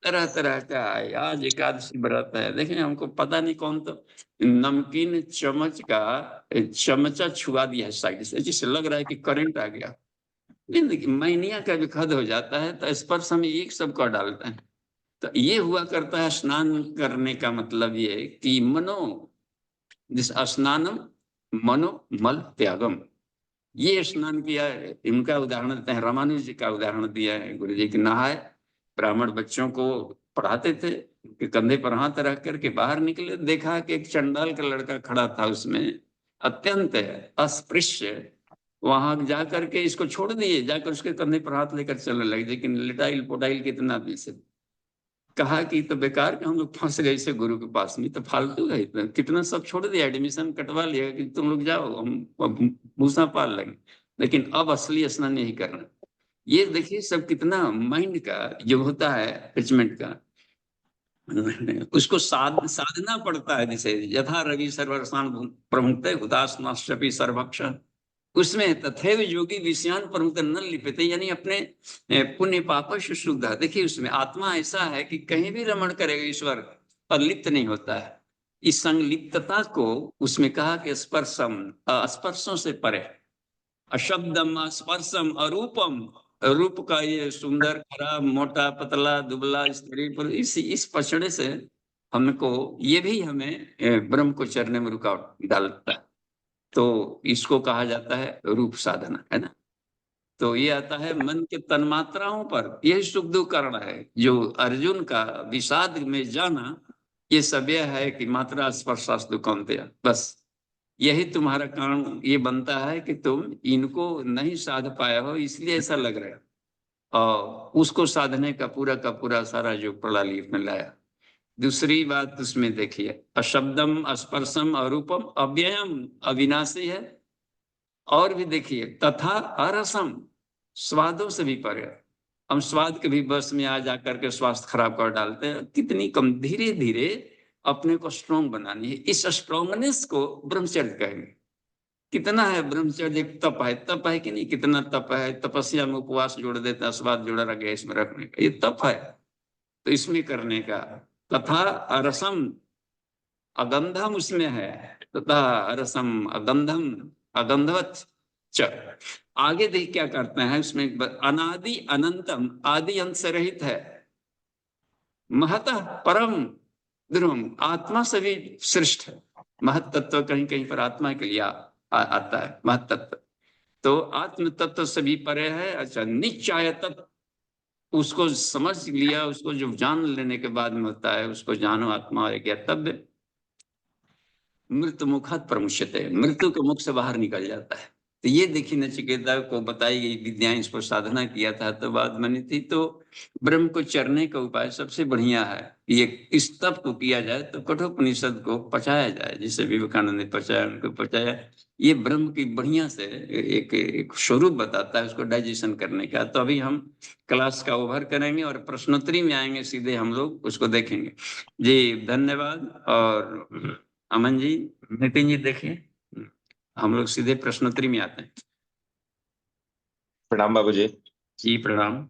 A: तरह तरह का है। आज एकादशी व्रत है, देखें हमको पता नहीं कौन तो नमकीन चम्मच का चमचा छुआ दिया है साइड से, जिससे लग रहा है कि करंट आ गया। मैनिया का भी खद हो जाता है, तो स्पर्श हम एक सब कर डालते हैं। तो ये हुआ करता है स्नान करने का मतलब ये कि मनो, जिस स्नानम मनो मल त्यागम, ये स्नान किया है। इनका उदाहरण देते हैं, रामानुज जी का उदाहरण दिया है। गुरु जी के नहाए, ब्राह्मण बच्चों को पढ़ाते थे, कि कंधे पर हाथ रख करके बाहर निकले, देखा कि एक चंडाल का लड़का खड़ा था, उसमें अत्यंत अस्पृश्य, वहां जाकर के इसको छोड़ दिए, जाकर उसके कंधे पर हाथ लेकर चलने लगे, लेकिन लिटाइल पोटाइल कितना भी से कहा कि तो बेकार कि हम लोग फंस गए इसे गुरु के पास में, तो फालतू है इतना, कितना सब छोड़ दिया, एडमिशन कटवा लिया कि तुम लोग जाओ, हम भूसा पाल लगे, लेकिन अब असली स्नान नहीं करना। ये देखिए सब कितना माइंड का जो होता है अटैचमेंट का, उसको साधना पड़ता है। जैसे यथा रवि सर्वर्षान प्रमुखते हुदासनाश्चपि सर्वक्ष, उसमें तथैव योगी विषयान प्रमुख न लिपते, यानी अपने पुण्य पाप से शुद्ध है। देखिए उसमें आत्मा ऐसा है कि कहीं भी रमण करेगा ईश्वर पर लिप्त नहीं होता है। इस संलिप्तता को उसमें कहा कि स्पर्शम, स्पर्शों से परे, अशब्दम स्पर्शम अरूपम, रूप का ये सुंदर खराब मोटा पतला दुबला स्त्री पर इस पछड़े से हमको, ये भी हमें ब्रह्म को चरने में रुकावट डालता है। तो इसको कहा जाता है रूप साधना, है ना। तो ये आता है मन के तन्मात्राओं पर, यही सुख दुख कारण है। जो अर्जुन का विषाद में जाना, ये सब यह है कि मात्रा स्पर्शास्तु कौन्तेय, बस यही तुम्हारा कारण ये बनता है कि तुम इनको नहीं साध पाए हो, इसलिए ऐसा लग रहा है। और उसको साधने का पूरा सारा जो प्रणाली में लाया। दूसरी बात उसमें देखिए, अशब्दम स्पर्शम अरूपम अव्ययम, अविनाशी है। और भी देखिए तथा अरसम, स्वादों से भी परे। हम स्वाद के भी बस में आ जाकर के स्वास्थ्य खराब कर डालते हैं। कितनी कम, धीरे धीरे अपने को स्ट्रोंग बनानी है। इस स्ट्रोंगनेस को ब्रह्मचर्य कहेंगे। कितना है ब्रह्मचर्य, एक तप है, तप है कि नहीं, कितना तप है। तपस्या में उपवास जोड़ देता है, स्वाद जोड़ा रह गया इसमें रखने का, ये तप है। तो इसमें करने का, तथा अरसम अगंधम उसमें है, तथा रसम अगंधम अगंधवत च। आगे देख क्या करते हैं उसमें, अनादि अनंतम, आदि अंत से रहित है, महतः परम ध्रुवम, आत्मा से भी श्रेष्ठ है। महत तत्व कहीं कहीं पर आत्मा के लिए आता है महत तत्व, तो आत्म तत्व से भी परे है। अच्छा, निश्चय तत्व, उसको समझ लिया, उसको जो जान लेने के बाद में होता है, उसको जानो आत्मा और ज्ञातव्य, मृत्यु मुखात प्रमुष्यते, मृत्यु के मुख से बाहर निकल जाता है। तो ये देखिए नचिकेता को बताई गई विद्याएं, इस पर साधना किया था तो बात बनी थी। तो ब्रह्म को चरने का उपाय सबसे बढ़िया है, ये इस तप को किया जाए, तो कठोपनिषद को पचाया जाए, जिसे विवेकानंद ने पचाया, उनको पचाया। ये ब्रह्म की बढ़िया से एक स्वरूप बताता है, उसको डाइजेशन करने का। तो अभी हम क्लास का ओवर करेंगे और प्रश्नोत्तरी में आएंगे, सीधे हम लोग उसको देखेंगे। जी धन्यवाद। और अमन जी, नितिन जी देखिए, हम लोग सीधे प्रश्नोत्तरी में आते हैं।
B: प्रणाम बाबूजी।
A: जी प्रणाम।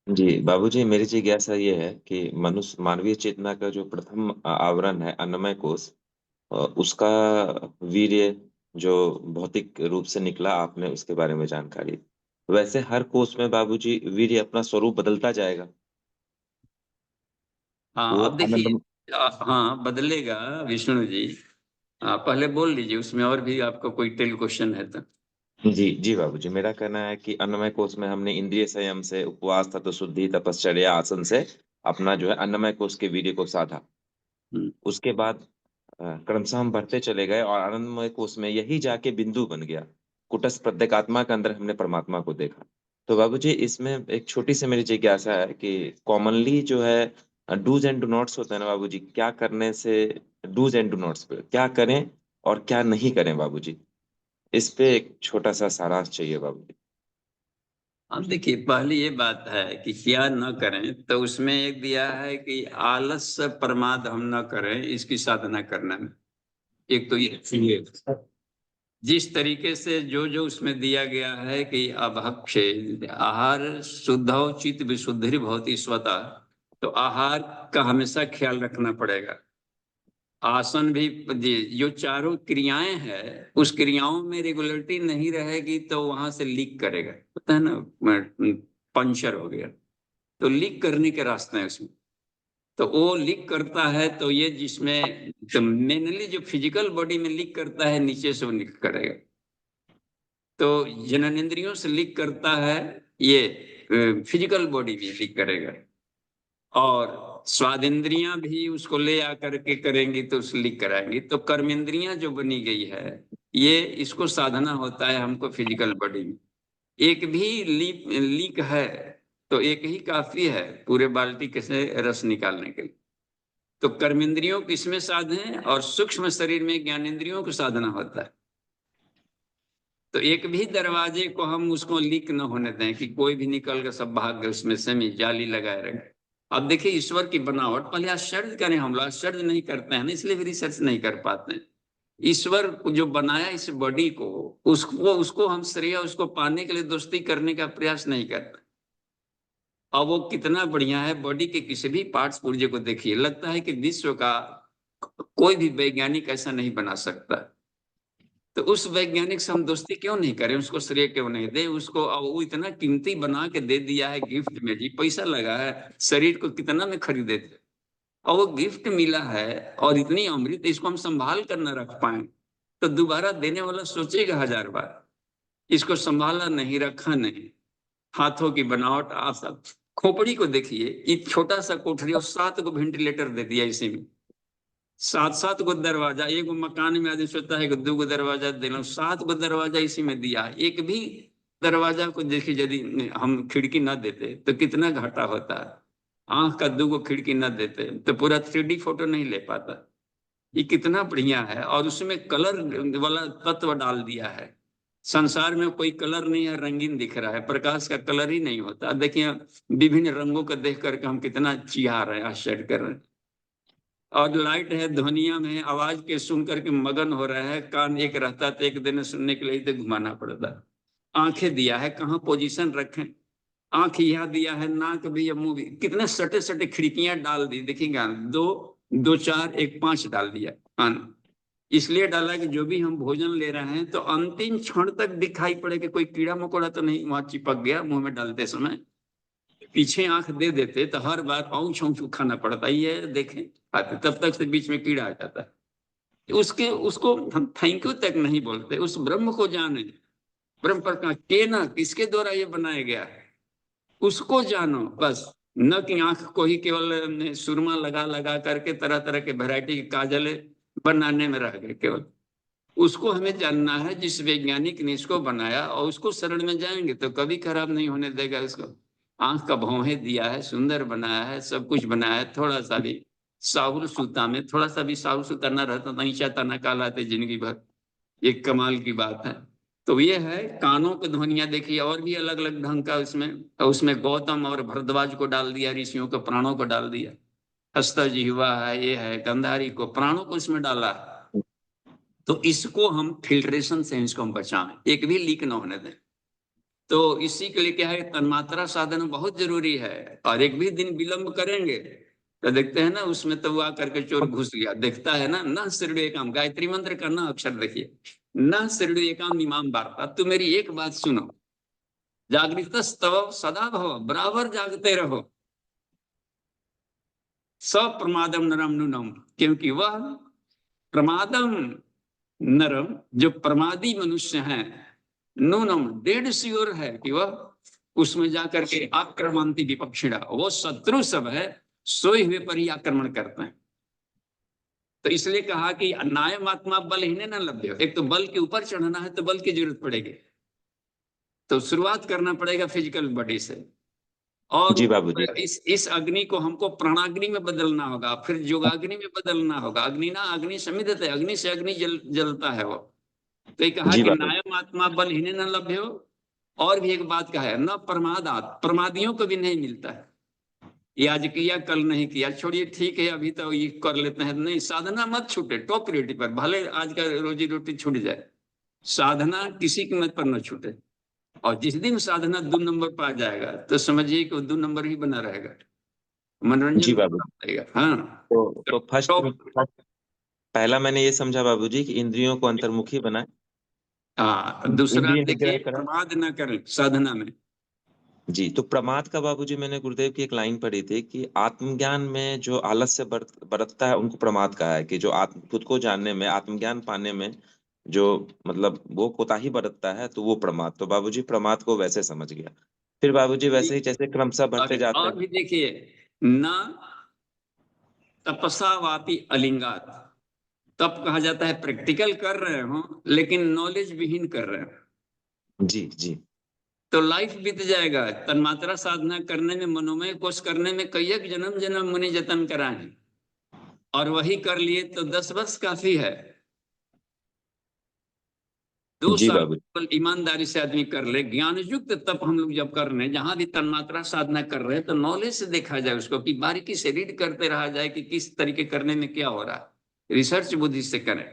B: जी बाबूजी, मेरी जिज्ञासा ये है कि मनुष्य मानवीय चेतना का जो प्रथम आवरण है अन्नमय कोश, उसका वीर्य जो भौतिक रूप से निकला, आपने उसके बारे में जानकारी, वैसे हर कोष में बाबूजी वीर्य अपना स्वरूप बदलता जाएगा।
A: हाँ
B: वो
A: अब देखिए,
B: आनंद।
A: हाँ बदलेगा विष्णु जी। पहले बोल लीजिए, उसमें और भी आपको कोई टेल क्वेश्चन है तो।
B: जी जी बाबूजी, मेरा कहना है कि अन्नमय कोष में हमने इंद्रिय संयम से, उपवास, तत्व शुद्धि, तपश्चर्या, आसन से अपना जो है अन्नमय कोष के वीर्य को साधा।
A: हम्म,
B: उसके बाद क्रमशः हम बढ़ते चले गए और आनंदमय कोष में यही जाके बिंदु बन गया। कुटस्थ प्रत्येगात्मा के अंदर हमने परमात्मा को देखा। तो बाबूजी, इसमें एक छोटी सी मेरी जिज्ञासा है कि कॉमनली जो है डूज एंड डू नॉट्स होते हैं ना बाबूजी, क्या करने से, डूज एंड डू नॉट्स पे क्या करें और क्या नहीं करें बाबूजी, इस पे एक छोटा सा सारांश चाहिए बाबूजी।
A: अब देखिए, पहली ये बात है कि क्या न करें, तो उसमें एक दिया है कि आलस प्रमाद हम न करें इसकी साधना करने में। एक तो ये जिस तरीके से जो जो उसमें दिया गया है कि अभक्षे आहार शुद्धोचित विशुद्धि भवति स्वतः, तो आहार का हमेशा ख्याल रखना पड़ेगा। आसन भी, जो चारों क्रियाएं हैं उस क्रियाओं में रेगुलरिटी नहीं रहेगी तो वहां से लीक करेगा, पता है ना, पंचर हो गया तो लीक करने के रास्ते हैं उसमें। तो वो लीक करता है, तो ये जिसमें तो मेनली जो फिजिकल बॉडी में लीक करता है नीचे से वो लीक करेगा। तो जननेंद्रियों से लीक करता है, ये फिजिकल बॉडी भी लीक करेगा। और स्वादेंद्रियां भी उसको ले आकर के करेंगी तो उस लीक कराएंगी। तो कर्मेंद्रियां जो बनी गई है, ये इसको साधना होता है हमको फिजिकल बॉडी में। एक भी लीक है तो एक ही काफी है पूरे बाल्टी के से रस निकालने के लिए। तो कर्मेंद्रियों को इसमें साधें और सूक्ष्म शरीर में ज्ञानेंद्रियों को साधना होता है। तो एक भी दरवाजे को हम उसको लीक न होने दें कि कोई भी निकल के सब भाग गए, उसमें सेमी जाली लगाए रहे। अब देखिए ईश्वर की बनावट, पहले आश्चर्य करें, हम लोग आश्चर्य नहीं करते हैं ना, इसलिए भी रिसर्च नहीं कर पाते हैं। ईश्वर को जो बनाया इस बॉडी को, उसको उसको हम श्रेय उसको पाने के लिए दोस्ती करने का प्रयास नहीं करते। अब वो कितना बढ़िया है, बॉडी के किसी भी पार्ट्स पुर्जे को देखिए, लगता है कि विश्व का कोई भी वैज्ञानिक ऐसा नहीं बना सकता। तो उस वैज्ञानिक से हम दोस्ती क्यों नहीं करें, उसको श्रेय क्यों नहीं दे उसको। अब वो इतना कीमती बना के दे दिया है गिफ्ट में, जी पैसा लगा है, शरीर को कितना में खरीदे थे, और वो गिफ्ट मिला है। और इतनी अमृत, इसको हम संभाल कर न रख पाए तो दोबारा देने वाला सोचेगा 1000 बार। इसको संभाला नहीं, रखा नहीं। हाथों की बनावट, आप सब खोपड़ी को देखिए, एक छोटा सा कोठरी और 7 को वेंटिलेटर दे दिया इसी में। 7 7 गो दरवाजा, एक मकान में आदमी सोचता है कि 2 गो दरवाजा दे लो, 7 गो दरवाजा इसी में दिया है। एक भी दरवाजा को देखिए, यदि हम खिड़की ना देते तो कितना घाटा होता है। आंख का 2 गो खिड़की ना देते तो पूरा 3D फोटो नहीं ले पाता। ये कितना बढ़िया है, और उसमें कलर वाला तत्व डाल दिया है। संसार में कोई कलर नहीं है, रंगीन दिख रहा है, प्रकाश का कलर ही नहीं होता। देखिए विभिन्न रंगों को देख करके हम कितना चिढ़ा रहे हैं, आश्चर्य कर रहे हैं। और लाइट है, ध्वनिया में आवाज के सुन करके मगन हो रहा है। कान एक रहता तो एक दिन सुनने के लिए तो घुमाना पड़ता। आंखें दिया है, कहाँ पोजीशन रखें। आंख यहाँ दिया है, नाक भी या मुंह भी, कितने सटे सटे खिड़कियां डाल दी देखिएगा। 2 2 4 1 5 डाल दिया कान। इसलिए डाला कि जो भी हम भोजन ले रहे हैं तो अंतिम क्षण तक दिखाई पड़े कि कोई कीड़ा मकोड़ा तो नहीं वहां चिपक गया मुंह में डालते समय। पीछे आंख दे देते तो हर बार औंच औंच खाना पड़ता, ये देखें खाते, तब तक से बीच में कीड़ा आ जाता है। उसके उसको हम थैंक यू तक नहीं बोलते। उस ब्रह्म को जाने, ब्रह्म पर का के ना किसके द्वारा ये बनाया गया है उसको जानो बस। न कि आंख को ही केवल सुरमा लगा लगा करके तरह तरह के वैरायटी के काजल बनाने में रह गए केवल। उसको हमें जानना है जिस वैज्ञानिक ने इसको बनाया, और उसको शरण में जाएंगे तो कभी खराब नहीं होने देगा इसको। आंख का भौहें दिया है, सुंदर बनाया है, सब कुछ बनाया है। थोड़ा सा भी साहुल सूता में थोड़ा सा भी साहुल सूता न रहता नहीं चाहता, न कहलाते जिंदगी भर। ये कमाल की बात है। तो ये है, कानों की ध्वनिया देखिए, और भी अलग अलग ढंग का उसमें। उसमें गौतम और भरद्वाज को डाल दिया, ऋषियों को प्राणों को डाल दिया। हस्त जिह्वा है, ये है गंधारी को, प्राणों को इसमें डाला। तो इसको हम फिल्ट्रेशन से इसको हम बचाएं, एक भी लीक ना होने दें। तो इसी के लिए क्या है, तन्मात्रा साधन बहुत जरूरी है। और एक भी दिन विलंब करेंगे तो देखते हैं ना, उसमें तो वो आकर के चोर घुस गया, देखता है ना, न शिरडू एकाम, गायत्री मंत्र का ना अक्षर देखिए, न शिरडू एकाम इमाम वार्ता। तो मेरी एक बात सुनो, जागृतस्तव सदा भव, बराबर जागते रहो। सप्रमादम नरम नुनम, क्योंकि वह प्रमादम नरम, जो प्रमादी मनुष्य है, नुनम डेढ़ श्योर है कि वह उसमें जाकर के आक्रमणती विपक्षिणा, वो शत्रु सब है, सोए हुए पर ही आक्रमण करते हैं। तो इसलिए कहा कि नायमात्मा बल ही न लभ्य, एक तो बल के ऊपर चढ़ना है तो बल की जरूरत पड़ेगी, तो शुरुआत करना पड़ेगा फिजिकल बॉडी से,
B: जी बाबूजी।
A: और इस अग्नि को हमको प्राणाग्नि में बदलना होगा, फिर योगाग्नि में बदलना होगा। अग्नि ना अग्नि समिधते, अग्नि से अग्नि जलता है वो। तो ये कहा
B: जी
A: कि
B: बाबूजी।
A: नायम आत्मा बल ही न लभ्य हो। और भी एक बात कहा है, न प्रमादात, प्रमादियों को भी नहीं मिलता है। ये आज किया कल नहीं किया, छोड़िए ठीक है अभी तो ये कर लेते हैं, नहीं, साधना मत छूटे, टॉप प्रियोरिटी पर, भले आज का रोजी रोटी छूट जाए, साधना किसी कीमत पर न छूटे। और जिस दिन साधना 2 नंबर पर आ जाएगा तो समझिए कि वो 2 नंबर ही बना रहेगा,
B: जी
A: मनोरंजन
B: बाबू।
A: रहेगा। हाँ,
B: तो फर्स्ट
A: टॉप।
B: पहला मैंने ये समझा बाबूजी कि इंद्रियों को अंतर्मुखी बनाए,
A: हाँ, दूसरा
B: इंद्रिय
A: देखिए,
B: निग्रह कराए।
A: प्रमाद न करें साधना में।
B: जी, तो प्रमाद का बाबूजी मैंने गुरुदेव की एक लाइन पढ़ी थी कि आत्मज्ञान में जो आलस्य बरतता है उनको प्रमाद कहा है, कि जो आत्म खुद को जानने में, आत्मज्ञान पाने में जो मतलब वो कोताही बरतता है तो वो प्रमाद। तो बाबूजी प्रमाद को वैसे समझ गया। फिर बाबूजी वैसे ही जैसे क्रमशः बढ़ते जाते
A: और
B: हैं।
A: भी देखिए, न तपसा वापी अलिंगात, तब कहा जाता है प्रैक्टिकल कर रहे हो लेकिन नॉलेज विहीन कर रहे हो,
B: जी जी।
A: तो लाइफ बीत जाएगा। तन्मात्रा साधना करने में, मनोमय कोष करने में कई एक जन्म जन्म मुनि जतन कराए, और वही कर लिए तो 10 वर्ष काफी है। दो
B: जी
A: साल
B: बाबूजी।
A: केवल ईमानदारी से आदमी कर ले, ज्ञान युक्त तप हम लोग जब कर रहे हैं, जहां भी तन्मात्रा साधना कर रहे हैं, तो नॉलेज से देखा जाए उसको, कि बारीकी से रीड करते रहा जाए कि किस तरीके करने में क्या हो रहा है, रिसर्च बुद्धि से करें।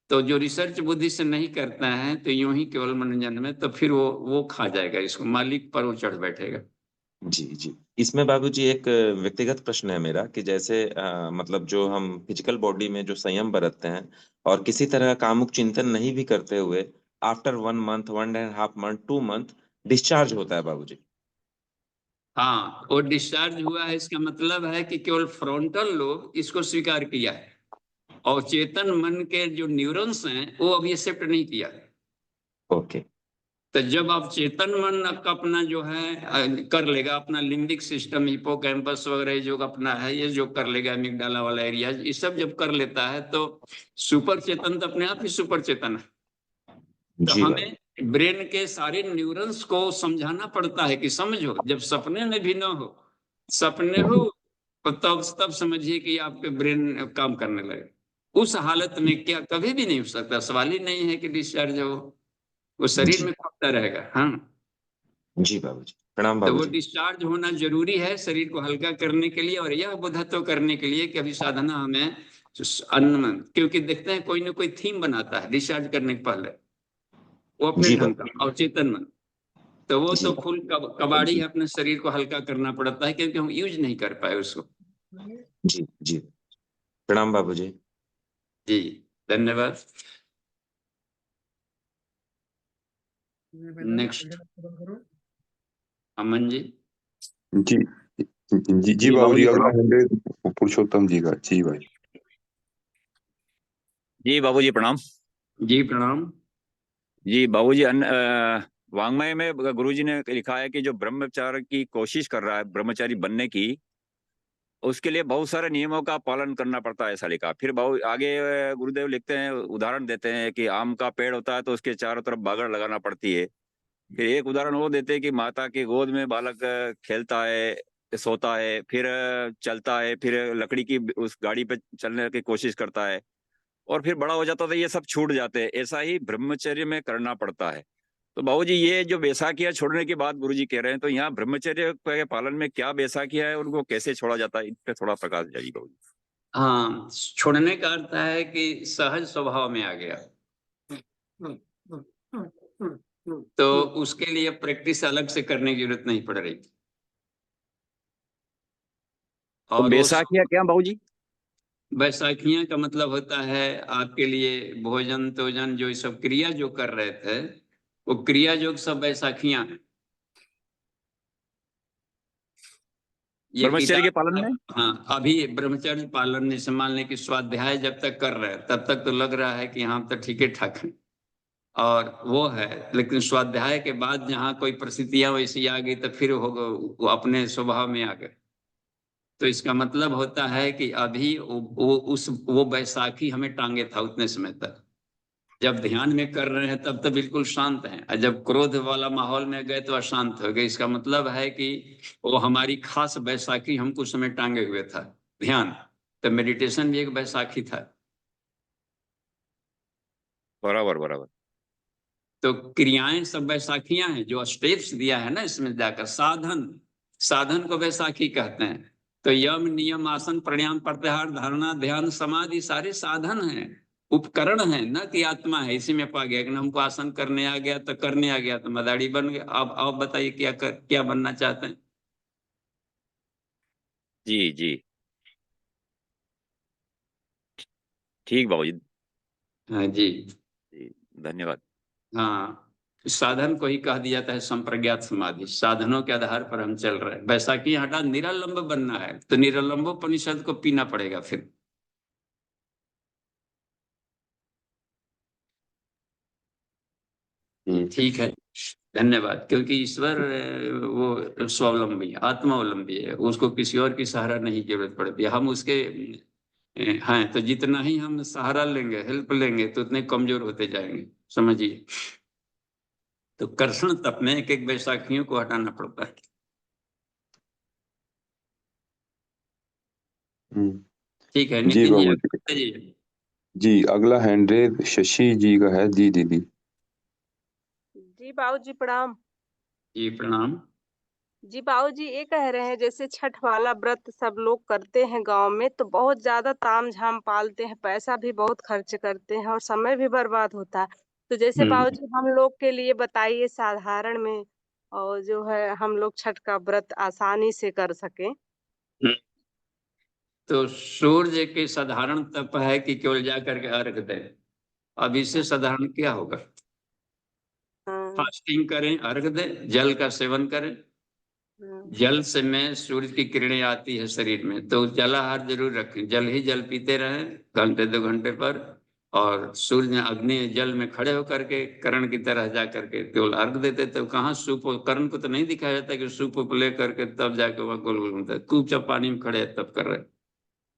A: तो जो रिसर्च बुद्धि से नहीं करता है तो यूं ही केवल मनोरंजन में, तो फिर वो खा जाएगा इसको, मालिक पर वो चढ़ बैठेगा।
B: जी जी। इसमें बाबूजी एक व्यक्तिगत प्रश्न है मेरा कि जैसे मतलब जो हम फिजिकल बॉडी में जो संयम बरतते हैं और किसी तरह का कामुक चिंतन नहीं भी करते हुए after 1 month, 1.5 month, 2 month discharge होता है बाबूजी।
A: हाँ, वो डिस्चार्ज हुआ है, इसका मतलब है कि केवल फ्रंटल लोब इसको स्वीकार किया है, और चेतन मन के जो न्यूरॉन्स हैं वो अभी एक्सेप्ट नहीं किया है।
B: ओके।
A: तो जब आप चेतन मन का अपना जो है कर लेगा, अपना लिम्बिक सिस्टम, हिपोकैम्पस वगैरह जो अपना है, ये जो कर लेगा, अमिगडाला वाला एरिया, ये सब जब कर लेता है तो सुपर चेतन तो अपने आप ही सुपर चेतन है। तो
B: जी
A: हमें
B: बाबू।
A: ब्रेन के सारे न्यूरॉन्स को समझाना पड़ता है कि समझो, जब सपने में भी ना हो, सपने हो तो तब समझिए कि आपके ब्रेन काम करने लगे। उस हालत में क्या कभी भी नहीं हो सकता, सवाल ही नहीं है कि डिस्चार्ज हो, वो शरीर
B: जी
A: में खपता रहेगा। हाँ,
B: जी बाबूजी, प्रणाम
A: तो वो
B: बाबूजी।
A: डिस्चार्ज होना जरूरी है शरीर को हल्का करने के लिए, और यह बुद्धत्व करने के लिए कि अभी साधना हमें अन्न, क्योंकि देखते हैं कोई ना कोई थीम बनाता है डिस्चार्ज करने के पहले, वो अपने
B: जी
A: ढंग
B: बाबू।
A: का, और चेतन मन, तो वो
B: जी
A: तो फुल कबाड़ी है, अपने शरीर को हल्का करना पड़ता है क्योंकि हम यूज नहीं कर पाए उसको।
B: जी जी। प्रणाम बाबूजी।
A: जी, धन्यवाद। नेक्स्ट, अमन जी।
C: जी जी जी
D: जी
C: बाबूजी,
D: बाबूजी
C: अगला
D: प्रणाम।
C: होंगे पुरुषोत्तम जी का। जी भाई।
D: जी बाबूजी प्रणाम।
A: जी प्रणाम।
D: जी बाबूजी वाङ्मय में गुरुजी ने लिखा है कि जो ब्रह्मचारी की कोशिश कर रहा है ब्रह्मचारी बनने की, उसके लिए बहुत सारे नियमों का पालन करना पड़ता है, ऐसा लिखा। फिर बहु आगे गुरुदेव लिखते हैं, उदाहरण देते हैं कि आम का पेड़ होता है तो उसके चारों तरफ बागड़ लगाना पड़ती है। फिर एक उदाहरण वो देते हैं कि माता की गोद में बालक खेलता है, सोता है, फिर चलता है, फिर लकड़ी की उस गाड़ी पे चलने की कोशिश करता है, और फिर बड़ा हो जाता था, ये सब छूट जाते हैं। ऐसा ही ब्रह्मचर्य में करना पड़ता है। तो बाबूजी ये जो बैसाखियां छोड़ने की बात गुरुजी कह रहे हैं, तो यहाँ ब्रह्मचर्य के पालन में क्या बैसाखियां है, उनको कैसे छोड़ा जाता है, इन पे थोड़ा प्रकाश डालिए बाबूजी।
A: हाँ, छोड़ने का अर्थ है कि सहज स्वभाव में आ गया, तो उसके लिए प्रैक्टिस अलग से करने की जरूरत नहीं पड़ रही।
D: तो
A: और वो
D: बैसाखियां क्या बाबूजी?
A: बैसाखियां का मतलब होता है आपके लिए भोजन तोजन, जो सब क्रिया जो कर रहे थे, वो क्रिया जो सब बैसाखियां हैं। ये
D: ब्रह्मचर्य के
A: किताब,
D: पालन में।
A: हाँ अभी ब्रह्मचर्य पालन में से मान लें कि स्वाध्याय जब तक कर रहे हैं तब तक तो लग रहा है कि हाँ तो ठीक ठाक है और वो है, लेकिन स्वाध्याय के बाद जहाँ कोई परिस्थितियां वैसी आ गई तो फिर वो अपने स्वभाव में आ गए। तो इसका मतलब होता है कि अभी वो बैसाखी हमें टांगे था उतने समय तक। जब ध्यान में कर रहे हैं तब तो बिल्कुल शांत हैं, और जब क्रोध वाला माहौल में गए तो अशांत हो गए। इसका मतलब है कि वो हमारी खास बैसाखी हमको उस समय टांगे हुए था ध्यान। तो मेडिटेशन भी एक बैसाखी था।
D: बराबर बराबर।
A: तो क्रियाएं सब बैसाखियां हैं, जो स्टेप्स दिया है ना इसमें जाकर, साधन, साधन को बैसाखी कहते हैं। तो यम नियम आसन प्राणायाम प्रत्याहार धारणा ध्यान समाधि सारे साधन हैं, उपकरण है, न कि आत्मा है। इसी में पा गया कि हमको आसन करने आ गया तो करने आ गया तो मदारी बन गया। अब आप बताइए क्या बनना चाहते हैं।
D: जी जी, ठीक बाबूजी।
A: हाँ जी।
D: जी, धन्यवाद।
A: हाँ, साधन को ही कह दिया जाता है संप्रज्ञात समाधि। साधनों के आधार पर हम चल रहे हैं। बैसाखी हटा निरालंब बनना है तो निरालंबोपनिषद को पीना पड़ेगा फिर। ठीक है, धन्यवाद। क्योंकि ईश्वर वो स्वावलंबी है, आत्मावलंबी है, उसको किसी और की सहारा नहीं जरूरत पड़ती। हम उसके हैं, तो जितना ही हम सहारा लेंगे, हेल्प लेंगे, तो उतने कमजोर होते जाएंगे, समझिए। तो कर्षण तप में एक एक बैसाखियों को हटाना पड़ता है। ठीक है
C: जी
A: नितिन जी,
C: बाबूजी।
A: जी।
C: जी अगला हैंड रेज शशि जी का है। जी दीदी।
E: जी बाबूजी प्रणाम।
A: जी प्रणाम।
E: जी बाबूजी ये कह रहे हैं जैसे छठ वाला व्रत सब लोग करते हैं गांव में तो बहुत ज्यादा तामझाम पालते हैं, पैसा भी बहुत खर्च करते हैं और समय भी बर्बाद होता है। तो जैसे बाबूजी हम लोग के लिए बताइए साधारण में, और जो है हम लोग छठ का व्रत आसानी से कर सकें।
A: हम्म। तो सूर्य के साधारण तप है कि केवल जाकर के अर्घ दें। अब इससे साधारण क्या होगा।
E: हाँ,
A: फास्टिंग करें, अर्घ दें, जल का सेवन करें।
E: हाँ,
A: जल से में सूर्य की किरणें आती है शरीर में, तो जलाहार जरूर रखें, जल ही जल पीते रहें घंटे 2 घंटे पर। और सूर्य अग्नि जल में खड़े होकर के कर्ण की तरह जा करके केवल अर्घ देते। तो कहाँ सूप, कर्ण को तो नहीं दिखाया जाता कि सूप उप ले करके तब जाके वह गोल गोल घूमता है। खूब जब पानी में खड़े हैं तब कर रहे।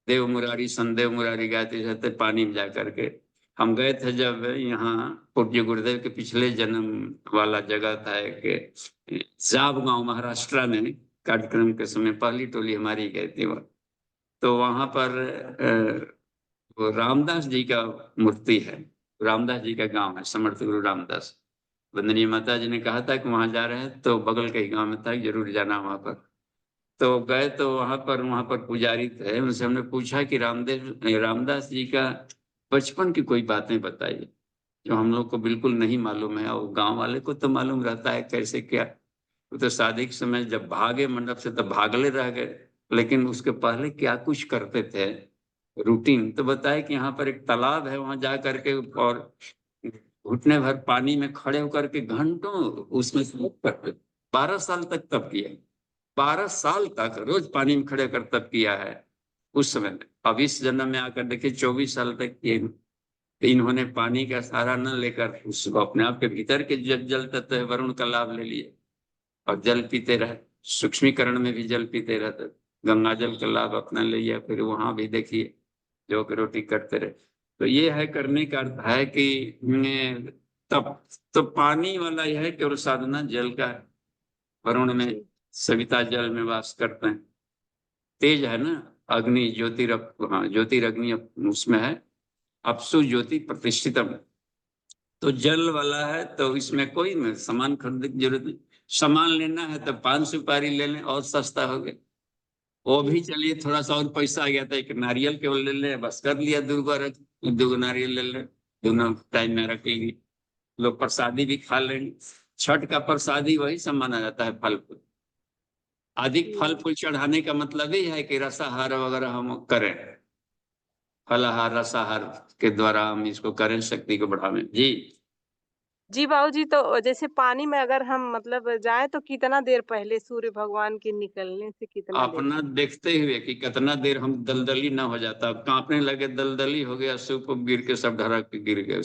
A: देव मुरारी संदेव मुरारी गाते रहते पानी में जा करके। हम गए थे जब यहाँ पूज्य गुरुदेव के पिछले जन्म वाला जगह था एक जाब गांव महाराष्ट्र में, कार्यक्रम के समय पहली टोली हमारी गई थी वह। तो वहां पर वो रामदास जी का मूर्ति है। रामदास जी का गांव है, समर्थ गुरु रामदास। वंदनीय माता जी ने कहा था कि वहां जा रहे हैं, तो बगल के ही गांव में था, जरूर जाना वहां पर। तो गए तो वहां पर पुजारी थे, उनसे हमने पूछा कि रामदास जी का बचपन की कोई बातें बताइए, जो हम लोग को बिल्कुल नहीं मालूम है, और गांव वाले को तो मालूम रहता है कैसे क्या। वो तो शादी के समय जब भागे मंडप से तब भागले रह गए, लेकिन उसके पहले क्या कुछ करते थे रूटीन। तो बताए कि यहाँ पर एक तालाब है, वहां जा करके और घुटने भर पानी में खड़े होकर के घंटों उसमें स्नान करते। 12 साल तक तप किया, 12 साल तक रोज पानी में खड़े कर तप किया है उस समय में। अब इस जन्म में आकर देखिए 24 साल तक ये इन्होंने पानी का सहारा न लेकर उस अपने आप के भीतर के जल तत्व है वरुण का लाभ ले लिए और जल पीते रहे। सूक्ष्मीकरण में भी जल पीते रहते, गंगा जल का लाभ अपना लिया, फिर वहां भी देखिए जो कि रोटी करते रहे। तो ये है करने का अर्थ है कि तब तो पानी वाला यह है केवल साधना जल का है। वरुण में
E: जी
A: सविता जल में वास करते हैं, तेज है ना। अग्नि ज्योतिरप, हाँ ज्योतिरग्नि उसमें है, अपसु ज्योति प्रतिष्ठितम। तो जल वाला है तो इसमें कोई में सामान खरीदने की जरूरत नहीं। सामान लेना है तो 5 सुपारी ले लें और सस्ता हो गया। वो भी चलिए थोड़ा सा और पैसा आ गया था, एक नारियल केवल ले लें बस कर लिया, 2 नारियल ले लें, दोनों टाइम में रख लेंगे। लोग प्रसादी भी खा लेंगे। छठ का प्रसादी वही सब माना जाता है, फल फूल। अधिक फल फूल चढ़ाने का मतलब ही है कि रसाहार वगैरह हम करें, फलाहार रसाहार के द्वारा हम इसको करें, शक्ति को बढ़ावें। जी
E: जी बाबूजी, तो जैसे पानी में अगर हम मतलब जाए तो कितना देर पहले सूर्य भगवान के निकलने से कितना देर
A: अपना देखते हुए कि कितना देर हम दलदली ना हो जाता, कांपने लगे, दलदली हो गया, सूप गिर के सब ढरक के गिर गए।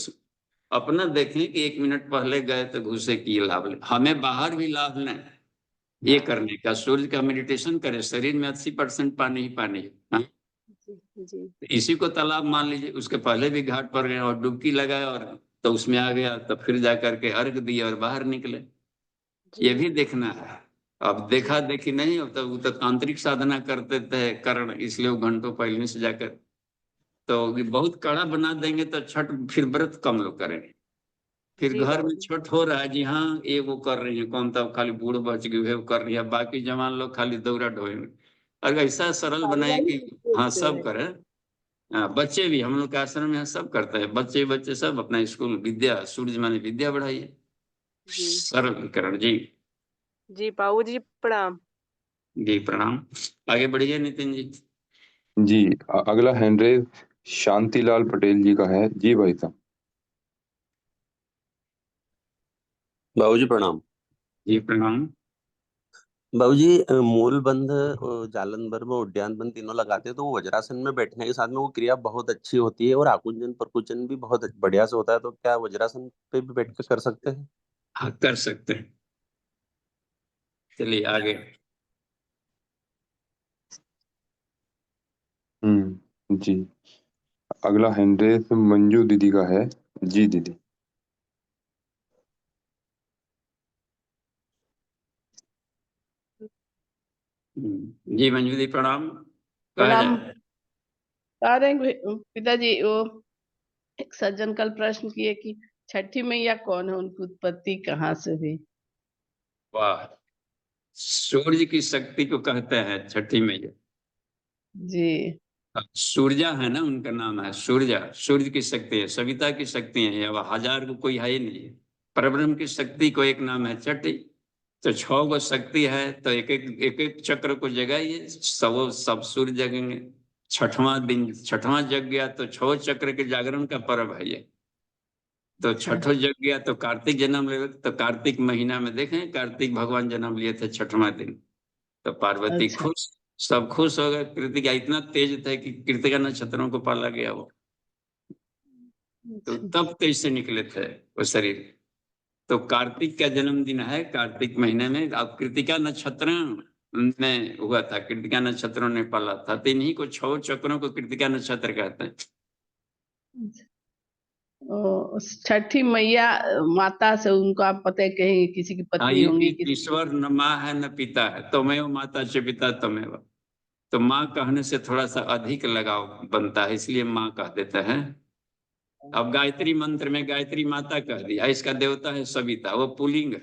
A: अपना देखें कि 1 मिनट पहले गए तो घुसे की ये लाभ ले, हमें बाहर भी लाभ लें ये करने का। सूर्य का मेडिटेशन करें, शरीर में 80% पानी ही पानी है। हाँ?
E: जी जी
A: इसी को तालाब मान लीजिए, उसके पहले भी घाट पर गए और डुबकी लगाए और तो उसमें आ गया, तो फिर जा करके अर्घ दिया और बाहर निकले। ये
E: जी
A: भी देखना है। अब देखा देखी नहीं होता, वो तो तांत्रिक साधना करते थे कर्ण, इसलिए वो घंटों पहले से जाकर, तो ये बहुत कड़ा बना देंगे तो छठ फिर व्रत कम लोग करेंगे। फिर
E: जी
A: घर में
E: बाबूजी।
A: छठ हो रहा है जी, हाँ ये वो कर रही है, कौन था खाली बूढ़ बच गए वो कर रही है, बाकी जवान लोग खाली दौरा ढोएंगे। अगर ऐसा सरल बनाए कि हाँ सब करें। हाँ, बच्चे भी हम लोग के आश्रम में यहाँ सब करते हैं, बच्चे बच्चे सब अपना स्कूल विद्या, सूर्य माने विद्या बढ़ाइए।
E: जी
A: सरलीकरण जी।
E: जी बाबूजी, प्रणाम।
A: जी प्रणाम। आगे बढ़िए नितिन जी।
C: जी अगला हैंड रेज शांतिलाल पटेल जी का है। जी भाई साहब।
F: बाबूजी प्रणाम।
A: जी प्रणाम।
F: बाबूजी मूल बंध जालन बर्म उद्यान बंध तीनों लगाते हैं तो वो वज्रासन में बैठने के साथ में वो क्रिया बहुत अच्छी होती है और आकुंचन प्रकुंचन भी बहुत बढ़िया से होता है, तो क्या वज्रासन पे भी बैठ के कर सकते हैं?
A: हाँ कर सकते हैं। चलिए आगे।
C: जी अगला हैंड रेज मंजू दीदी का है। जी दीदी।
A: जी मंजू दी प्रणाम। कहा
G: प्रणाम।
A: जाए।
G: कह रहे हैं पिताजी, वो एक सज्जन कल प्रश्न किए कि छठी मैया कौन है, उनकी उत्पत्ति कहाँ से हुई?
A: वाह। सूर्य की शक्ति को कहते हैं छठी मैया।
G: जी
A: सूर्या है ना, उनका नाम है सूर्या। सूर्य की शक्ति है, सविता की शक्ति है, अब हजार को कोई है ही नहीं है। परब्रह्म की शक्ति को एक नाम है छठी। तो 6 गो शक्ति है, तो एक एक चक्र को जगाइए, सब सूर्य जगेंगे। छठवां दिन छठवां जग गया तो 6 चक्र के जागरण का पर्व है ये। तो छठो जग गया तो कार्तिक जन्म ले, तो कार्तिक महीना में देखें कार्तिक भगवान जन्म लिए थे छठवां दिन। तो पार्वती
G: अच्छा
A: खुश, सब खुश हो गए। कृतिका इतना तेज था कि कृतिका नक्षत्रों को पाला गया वो, तो
G: अच्छा
A: तब तेज से निकले थे वो शरीर। तो कार्तिक का जन्मदिन है कार्तिक महीने में। अब कृतिका नक्षत्र में हुआ था, कृतिका नक्षत्रों ने पाला था, तो इन्हीं को 6 चक्रों को कृतिका नक्षत्र कहते हैं।
G: छठी मैया माता से उनको आप पता है, कहीं किसी की
A: हाँ
G: पत्नी
A: ये
G: होंगी, किसी
A: ईश्वर न माँ है न पिता है, त्वमेव माता च पिता त्वमेव। तो माँ कहने से थोड़ा सा अधिक लगाव बनता है, इसलिए माँ कह देते हैं। अब गायत्री मंत्र में गायत्री माता कह दिया, इसका देवता है सविता, वो पुल्लिंग है।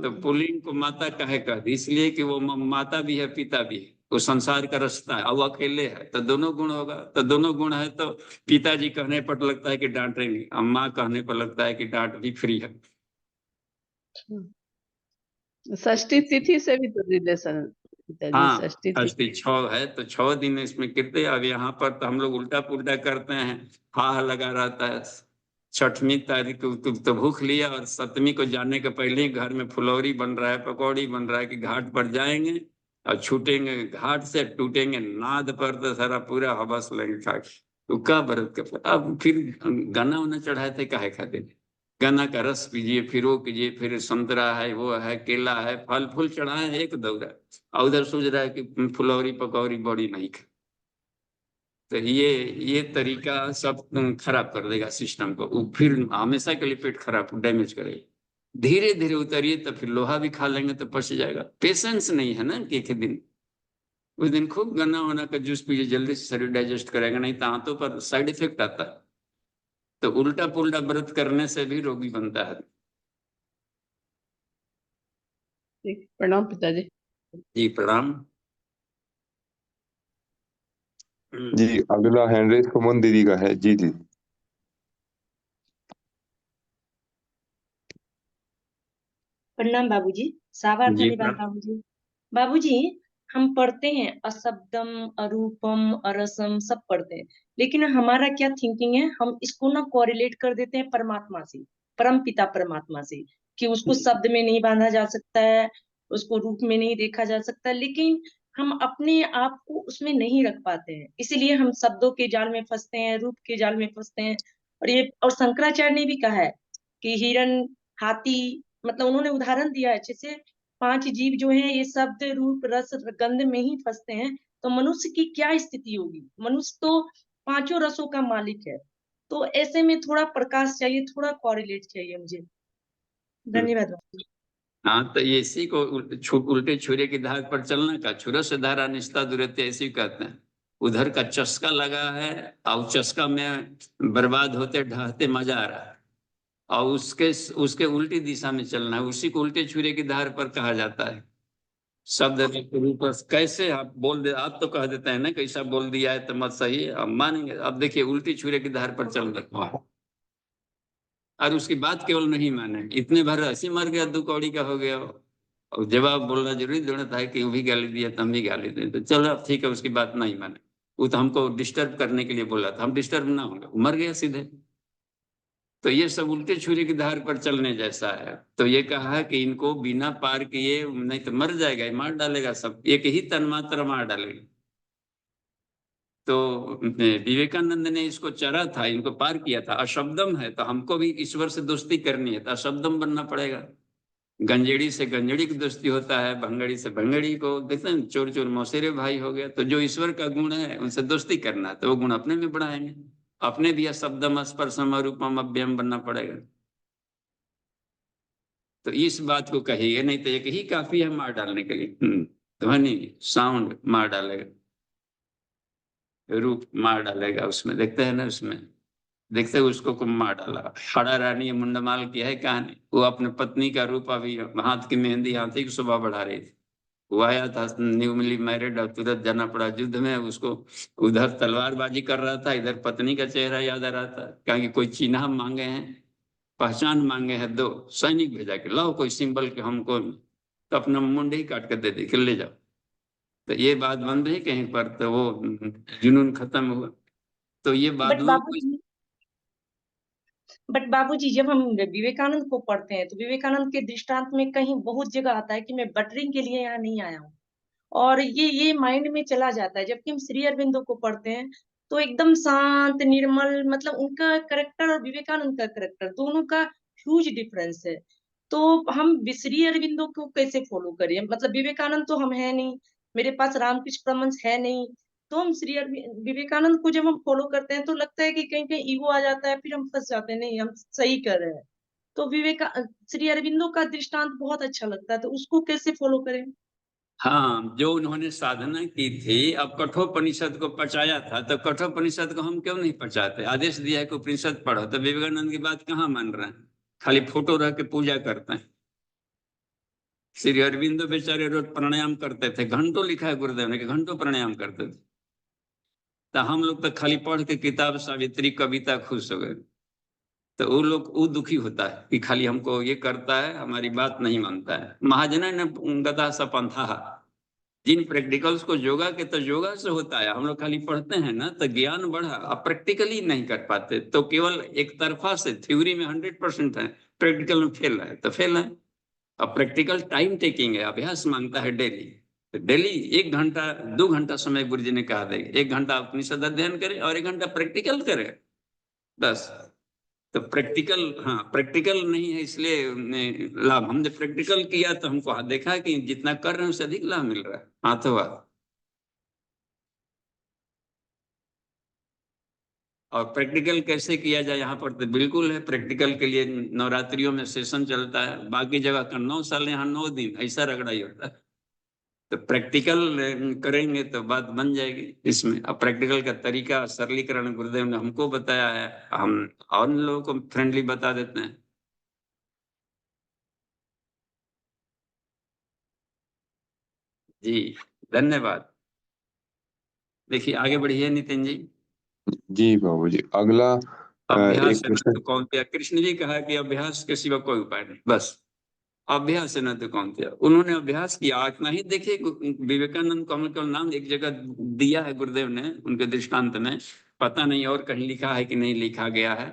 A: तो पुल्लिंग को माता कहे कह दी, इसलिए कि वो माता भी है पिता भी है, वो संसार का रास्ता है। अब वो अकेले है तो दोनों गुण होगा, तो दोनों गुण है तो पिताजी कहने पर लगता है कि डांटेंगे, अब माँ कहने पर लगता है कि डांट भी फ्री है।
G: षष्ठी तिथि से भी तो रिलेशन पिताजी,
A: हाँ
G: षष्ठी तिथि।
A: अष्टी 6 है तो 6 दिन इसमें कितने। अब यहाँ पर तो हम लोग उल्टा पुल्टा करते हैं, हा लगा रहता है। 6वीं तारीख को तो भूख लिया और 7वीं को जाने के पहले ही घर में फुलौरी बन रहा है, पकौड़ी बन रहा है कि घाट पर जाएंगे और छूटेंगे घाट से, टूटेंगे नाद पर तो सारा पूरा हवस लगे खा के। तो का व्रत का अब फिर गाना उन्हें चढ़ाए थे काहे खाते। गन्ना का रस पीजिए, फिर वो कीजिए, फिर संतरा है, वो है, केला है, फल फूल चढ़ाए एक दौरा, और उधर सोच रहा है कि फुलौरी पकौड़ी बड़ी नहीं खा। तो ये तरीका सब खराब कर देगा सिस्टम को, वो फिर हमेशा के लिए पेट खराब डैमेज करेगा। धीरे धीरे उतरिए तो फिर लोहा भी खा लेंगे तो पच जाएगा। पेशेंस नहीं है ना कि एक ही दिन। उस दिन खूब गन्ना वना का जूस पीजिए, जल्दी से शरीर डाइजेस्ट करेगा, नहीं तो हाथों पर साइड इफेक्ट आता है। तो उल्टा पुल्टा व्रत करने से भी रोगी बनता है।
G: ठीक, प्रणाम पिताजी।
A: जी प्रणाम।
C: जी अगला हैंड रेज सुमन दीदी का है। जी दीदी।
H: प्रणाम बाबूजी। सावर
A: जी
H: धन्यवाद बाबूजी। बाबूजी, हम पढ़ते हैं अशब्दम, अरूपम, अरसम, सब पढ़ते हैं, लेकिन हमारा क्या थिंकिंग है, हम इसको ना कोरिलेट कर देते हैं परमात्मा से। परम पिता परमात्मा से, कि उसको शब्द में नहीं बांधा जा सकता है, उसको रूप में नहीं देखा जा सकता, लेकिन हम अपने आप को उसमें नहीं रख पाते हैं, इसीलिए हम शब्दों के जाल में फंसते हैं, रूप के जाल में फंसते हैं। और शंकराचार्य ने भी कहा है कि हिरण, हाथी, मतलब उन्होंने उदाहरण दिया है अच्छे से, 5 जीव जो हैं ये शब्द, रूप, रस, गंध में ही फंसते हैं, तो मनुष्य की क्या स्थिति होगी? मनुष्य तो 5 रसों का मालिक है। तो ऐसे में थोड़ा प्रकाश चाहिए, थोड़ा कोरिलेट चाहिए मुझे। धन्यवाद।
A: हाँ, तो ये इसी को उल्टे छुरे की धार पर चलने का, छुरा से धारा निस्ता दुरते, ऐसे ही कहते हैं। उधर का चस्का लगा है और चस्का में बर्बाद होते ढहते मजा आ रहा है, और उसके उल्टी दिशा में चलना है, उसी को उल्टे छुरे की धार पर कहा जाता है। शब्द रूप कैसे आप बोल दे, आप तो कह देते हैं ना कैसा बोल दिया है तो मत सही है, अब मानेंगे। अब देखिए उल्टी छुरे की धार पर चल रहा है और उसकी बात केवल नहीं माने, इतने भर ऐसे मर गया, 2 कौड़ी का हो गया, और जवाब बोलना जरूरी जरूरत है कि वो भी गाली दिया तुम भी गाली दे, तो चलो अब ठीक है, उसकी बात नहीं माने, वो तो हमको डिस्टर्ब करने के लिए बोला था, हम डिस्टर्ब ना होंगे, मर गया सीधे। तो ये सब उल्टे छुरी की धार पर चलने जैसा है। तो ये कहा है कि इनको बिना पार किए नहीं तो मर जाएगा, ये मार डालेगा, सब एक ही तन्मात्र मार डालेगा। तो विवेकानंद ने इसको चरा था, इनको पार किया था। अशब्दम है तो हमको भी ईश्वर से दोस्ती करनी है तो अशब्दम बनना पड़ेगा। गंजेड़ी से गंजेड़ी की दोस्ती होता है, भंगड़ी से भंगड़ी को, देखते हैं चोर चोर मौसेरे भाई हो गया। तो जो ईश्वर का गुण है उनसे दोस्ती करना है, तो वो गुण अपने में बढ़ाएंगे, अपने भी शब्दम स्पर्शम रूपम अव्ययम बनना पड़ेगा। तो इस बात को कहिए, नहीं तो एक ही काफी है मार डालने के लिए। ध्वनि साउंड मार डालेगा, रूप मार डालेगा, उसमें देखते हैं ना, उसमें देखते हैं उसको को मार डाला। खड़ा रानी मुंडमाल की है कहानी, वो अपने पत्नी का रूप, अभी हाथ की मेहंदी हाथी की शोभा बढ़ा रही थी, वो आया था न्यूली मैरिड और तुरंत जाना पड़ा युद्ध में उसको। उधर तलवारबाजी कर रहा था, इधर पत्नी का चेहरा याद आ रहा था, क्योंकि कोई चिन्ह मांगे हैं, पहचान मांगे हैं, 2 सैनिक भेजा के लाओ कोई सिंबल के हमको, तो अपना मुंड ही काट कर दे दी कि ले जाओ। तो ये बात बन रही कहीं पर, तो वो जुनून खत्म हुआ। तो ये
H: बट
A: बादलों को,
H: बाबूजी जब हम विवेकानंद को पढ़ते हैं तो विवेकानंद के दृष्टांत में कहीं बहुत जगह आता है कि मैं बटरिंग के लिए यहाँ नहीं आया हूँ, और ये माइंड में चला जाता है। जबकि हम श्री अरविंदो को पढ़ते हैं तो एकदम शांत निर्मल, मतलब उनका करेक्टर और विवेकानंद का करेक्टर दोनों का ह्यूज डिफरेंस है। तो हम श्री अरविंदो को कैसे फॉलो करें? मतलब विवेकानंद तो हम है नहीं, मेरे पास रामकृष्ण परमहंस है नहीं, तो हम विवेकानंद को जब हम फॉलो करते हैं तो लगता है कि कहीं कहीं ईगो आ जाता है, फिर हम फंस जाते हैं, नहीं हम सही कर रहे हैं। तो श्री अरविंदो का दृष्टांत बहुत अच्छा लगता है, तो उसको कैसे फॉलो करें?
A: हाँ, जो उन्होंने साधना की थी, अब कठोपनिषद को पचाया था, तो कठोपनिषद को हम क्यों नहीं पचाते? आदेश दिया है कि उपनिषद पढ़ो, तो विवेकानंद की बात कहाँ मान रहे हैं? खाली फोटो रह के पूजा करते हैं। श्री अरविंदो बेचारे रोज प्राणायाम करते थे, घंटों लिखा है गुरुदेव ने कि घंटों प्राणायाम करते थे। तो हम लोग तो खाली पढ़ के किताब सावित्री कविता खुश हो गए। तो वो लोग वो दुखी होता है कि खाली हमको ये करता है, हमारी बात नहीं मानता है। महाजन ने गदा सपंथा, जिन प्रैक्टिकल्स को योगा के, तो योगा से होता है, हम लोग खाली पढ़ते हैं ना तो ज्ञान बढ़ा, अब प्रैक्टिकली नहीं कर पाते, तो केवल एक तरफा से थ्योरी में 100% है, प्रैक्टिकल में फेल है तो फेल है। अब प्रैक्टिकल टाइम टेकिंग है, अभ्यास मांगता है डेली। तो डेली 1 घंटा 2 घंटा समय गुरु जी ने कहा दे, 1 घंटा उपनिषद अध्ययन करे और 1 घंटा प्रैक्टिकल करे, बस। तो प्रैक्टिकल, हाँ प्रैक्टिकल नहीं है इसलिए लाभ, हमने प्रैक्टिकल किया तो हमको देखा कि जितना कर रहे हैं उससे अधिक लाभ मिल रहा है, हाथों हाथ। और प्रैक्टिकल कैसे किया जाए यहाँ पर, तो बिल्कुल है, प्रैक्टिकल के लिए नवरात्रियों में सेशन चलता है, बाकी जगह का 9 साल, यहाँ 9 दिन ऐसा रगड़ा ही होता है। तो प्रैक्टिकल करेंगे तो बात बन जाएगी इसमें। अब प्रैक्टिकल का तरीका सरलीकरण गुरुदेव ने हमको बताया है, हम और लोगों को फ्रेंडली बता देते हैं। जी धन्यवाद। देखिए आगे बढ़िए नितिन जी।
C: जी बाबूजी, अगला
A: अभ्यास
C: एक
A: है न
C: प्रश्न।
A: तो कौन किया, कृष्ण जी कहा कि अभ्यास के सिवा कोई उपाय नहीं, बस अभ्यास है न तो कौन किया। उन्होंने अभ्यास किया, इतना ही। देखिए विवेकानंद को हमको नाम एक जगह दिया है गुरुदेव ने उनके दृष्टांत में, पता नहीं और कहीं लिखा है कि नहीं लिखा गया है।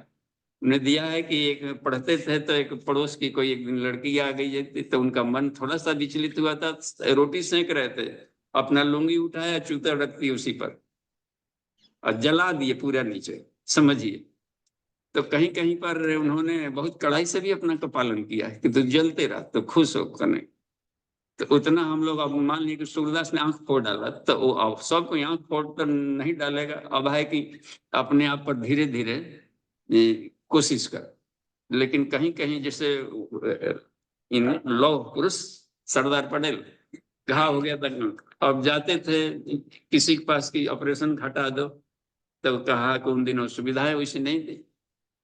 A: उन्हें दिया है कि एक पढ़ते थे तो एक पड़ोस की कोई एक दिन लड़की आ गई थी, तो उनका मन थोड़ा सा विचलित हुआ था, रोटी सेक रहे थे, अपना लुंगी उठाया, चूतर रख दी उसी पर और जला दिए पूरा नीचे, समझिए। तो कहीं कहीं पर उन्होंने बहुत कड़ाई से भी अपना का पालन किया है कि तू जलते रह, तो खुश हो करने। तो उतना हम लोग, अब मान लीजिए कि सूरदास ने आंख फोड़ डाला, तो वो अब सब कोई आंख फोड़ तो नहीं डालेगा, अब है कि अपने आप पर धीरे धीरे कोशिश कर। लेकिन कहीं कहीं जैसे इन लौह पुरुष सरदार पटेल, घाव हो गया था, अब जाते थे किसी के पास की ऑपरेशन हटा दो, तो कहा कि उन दिनों सुविधाएं वैसी नहीं थी।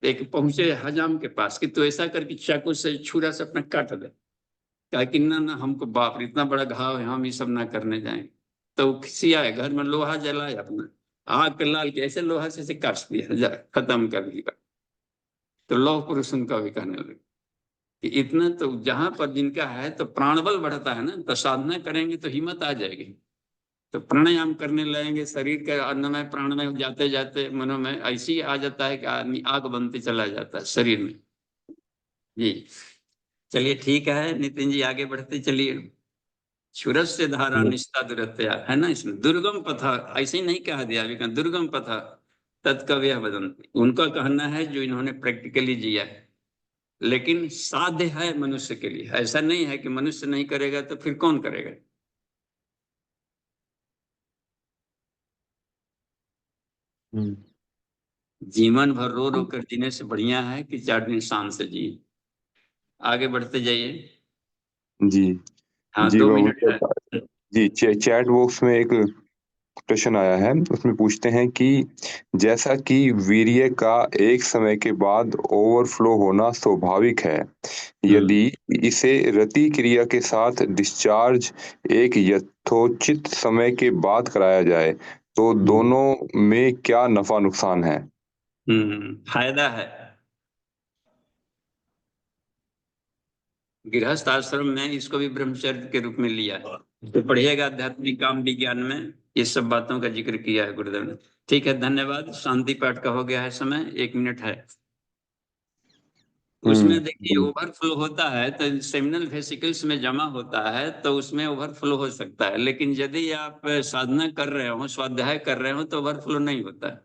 A: एक पहुंचे हजाम के पास कि तो ऐसा करके चाकू से छुरा से अपना काट दे, कहा कि ना ना, हमको बाप रे, इतना बड़ा घाव है, हम ये सब ना करने जाएंगे। तो किसी आए घर में लोहा जलाया, अपना आग के लाल के ऐसे लोहा से काट दिया, खत्म कर दिया। तो लौह पुरुष उनका भी कहने लगे कि इतना तो जहां पर जिनका है तो प्राणबल बढ़ता है ना, तो साधना करेंगे तो हिम्मत आ जाएगी। तो प्राणायाम करने लगेंगे, शरीर के अन्नमय प्राणमय जाते जाते मनोमय ऐसी आ जाता है कि आदमी आग बनते चला जाता है शरीर में। जी चलिए ठीक है नितिन जी, आगे बढ़ते चलिए। सूरज से धारा निस्ता दुरत्या है ना, इसमें दुर्गम पथा ऐसे ही नहीं कहा दिया, अभी दुर्गम पथा तत्कव्य बदंती, उनका कहना है जो इन्होंने प्रैक्टिकली जिया है। लेकिन साध्य है मनुष्य के लिए, ऐसा नहीं है कि मनुष्य नहीं करेगा तो फिर कौन करेगा। जीवन भर रो रो कर जीने से बढ़िया है कि 4 दिन शान से जिए। आगे बढ़ते जाइए।
C: जी
A: हाँ
C: जी
A: 2 मिनट है।
C: बाबू जी, चैट बॉक्स में एक प्रश्न आया है, उसमें पूछते हैं कि जैसा कि वीर्य का एक समय के बाद ओवरफ्लो होना स्वाभाविक है, यदि इसे रति क्रिया के साथ डिस्चार्ज एक यथोचित समय के बाद कराया जाए तो दोनों में क्या नफा नुकसान है?
A: फायदा है। गृहस्थ आश्रम में इसको भी ब्रह्मचर्य के रूप में लिया है, तो पढ़िएगा आध्यात्मिक काम विज्ञान में ये सब बातों का जिक्र किया है गुरुदेव ने। ठीक है, धन्यवाद। शांति पाठ का हो गया है समय, 1 मिनट है। उसमें देखिए ओवरफ्लो होता है तो सेमिनल वेसिकल्स में जमा होता है, तो उसमें ओवरफ्लो हो सकता है। लेकिन यदि आप साधना कर रहे हो, स्वाध्याय कर रहे हो, तो ओवरफ्लो नहीं होता है,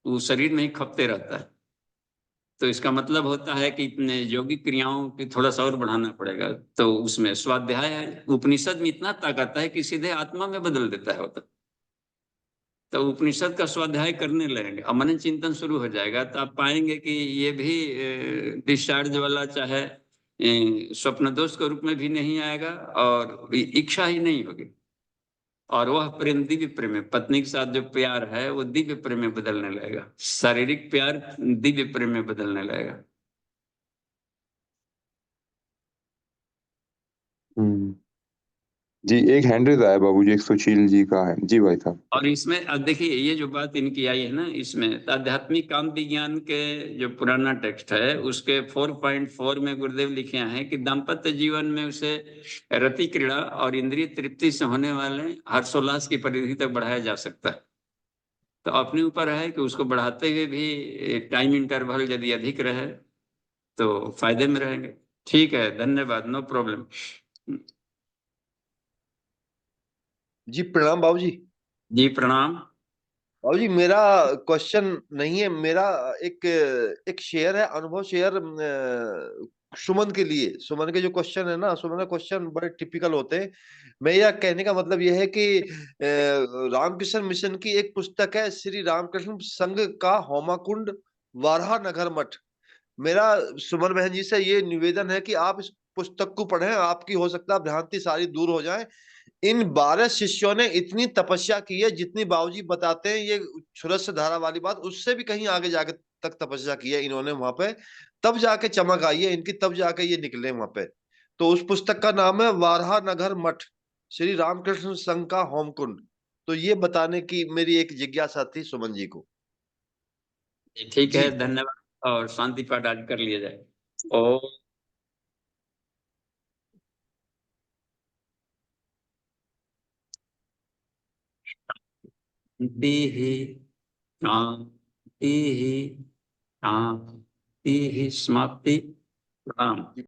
A: वो शरीर में ही खपते रहता है। तो इसका मतलब होता है कि इतने योगिक क्रियाओं की थोड़ा सा और बढ़ाना पड़ेगा। तो उसमें स्वाध्याय है, उपनिषद में इतना ताकत है कि सीधे आत्मा में बदल देता है होता। तो उपनिषद का स्वाध्याय करने लगेंगे और मनन चिंतन शुरू हो जाएगा, तो आप पाएंगे कि ये भी डिस्चार्ज वाला, चाहे स्वप्न दोष के रूप में भी नहीं आएगा और इच्छा ही नहीं होगी। और वह प्रेम दिव्य प्रेम है, पत्नी के साथ जो प्यार है वो दिव्य प्रेम में बदलने लगेगा, शारीरिक प्यार दिव्य प्रेम में बदलने लगेगा।
C: जी, एक हैंड रेज़ आया बाबूजी, एक सुशील जी का है। जी भाई साहब।
A: और इसमें अब देखिए ये जो बात इनकी आई है ना, इसमें आध्यात्मिक काम विज्ञान के जो पुराना टेक्स्ट है उसके 4.4 में गुरुदेव लिखे हैं कि दाम्पत्य जीवन में उसे रति क्रीड़ा और इंद्रिय तृप्ति से होने वाले हर्षोल्लास की परिधि तक बढ़ाया जा सकता है। तो अपने ऊपर है कि उसको बढ़ाते हुए भी टाइम इंटरवल यदि अधिक रहे तो फायदे में रहेंगे। ठीक है, धन्यवाद, नो प्रॉब्लम।
I: जी प्रणाम बाबूजी।
A: जी प्रणाम।
I: बाबूजी मेरा क्वेश्चन नहीं है, मेरा एक एक शेयर है, अनुभव शेयर सुमन के लिए। सुमन के जो क्वेश्चन है ना, सुमन का क्वेश्चन बड़े टिपिकल होते हैं। मैं यह कहने का मतलब यह है कि रामकृष्ण मिशन की एक पुस्तक है, श्री रामकृष्ण संघ का होमाकुंड वाराह नगर मठ। मेरा सुमन बहन जी से ये निवेदन है कि आप इस पुस्तक को पढ़ें, आपकी हो सकता है भ्रांति सारी दूर हो जाए। इन 12 शिष्यों ने इतनी तपस्या की है जितनी बाबूजी बताते हैं ये सूरज से धारा वाली बात, उससे भी कहीं आगे जाके तक तपस्या की है इन्होंने वहां पे, तब जाके चमक आई है इनकी, तब जाके ये निकले वहां पे। तो उस पुस्तक का नाम है वाराह नगर मठ, श्री रामकृष्ण संघ का होमकुंड। तो ये बताने की मेरी एक जिज्ञासा थी सुमन जी को।
A: ठीक
I: जी
A: है, धन्यवाद। और शांति पाठ आज कर लिया जाए। ओ शांति ही, शांति ही, शांति ही समाप्ति। प्रणाम।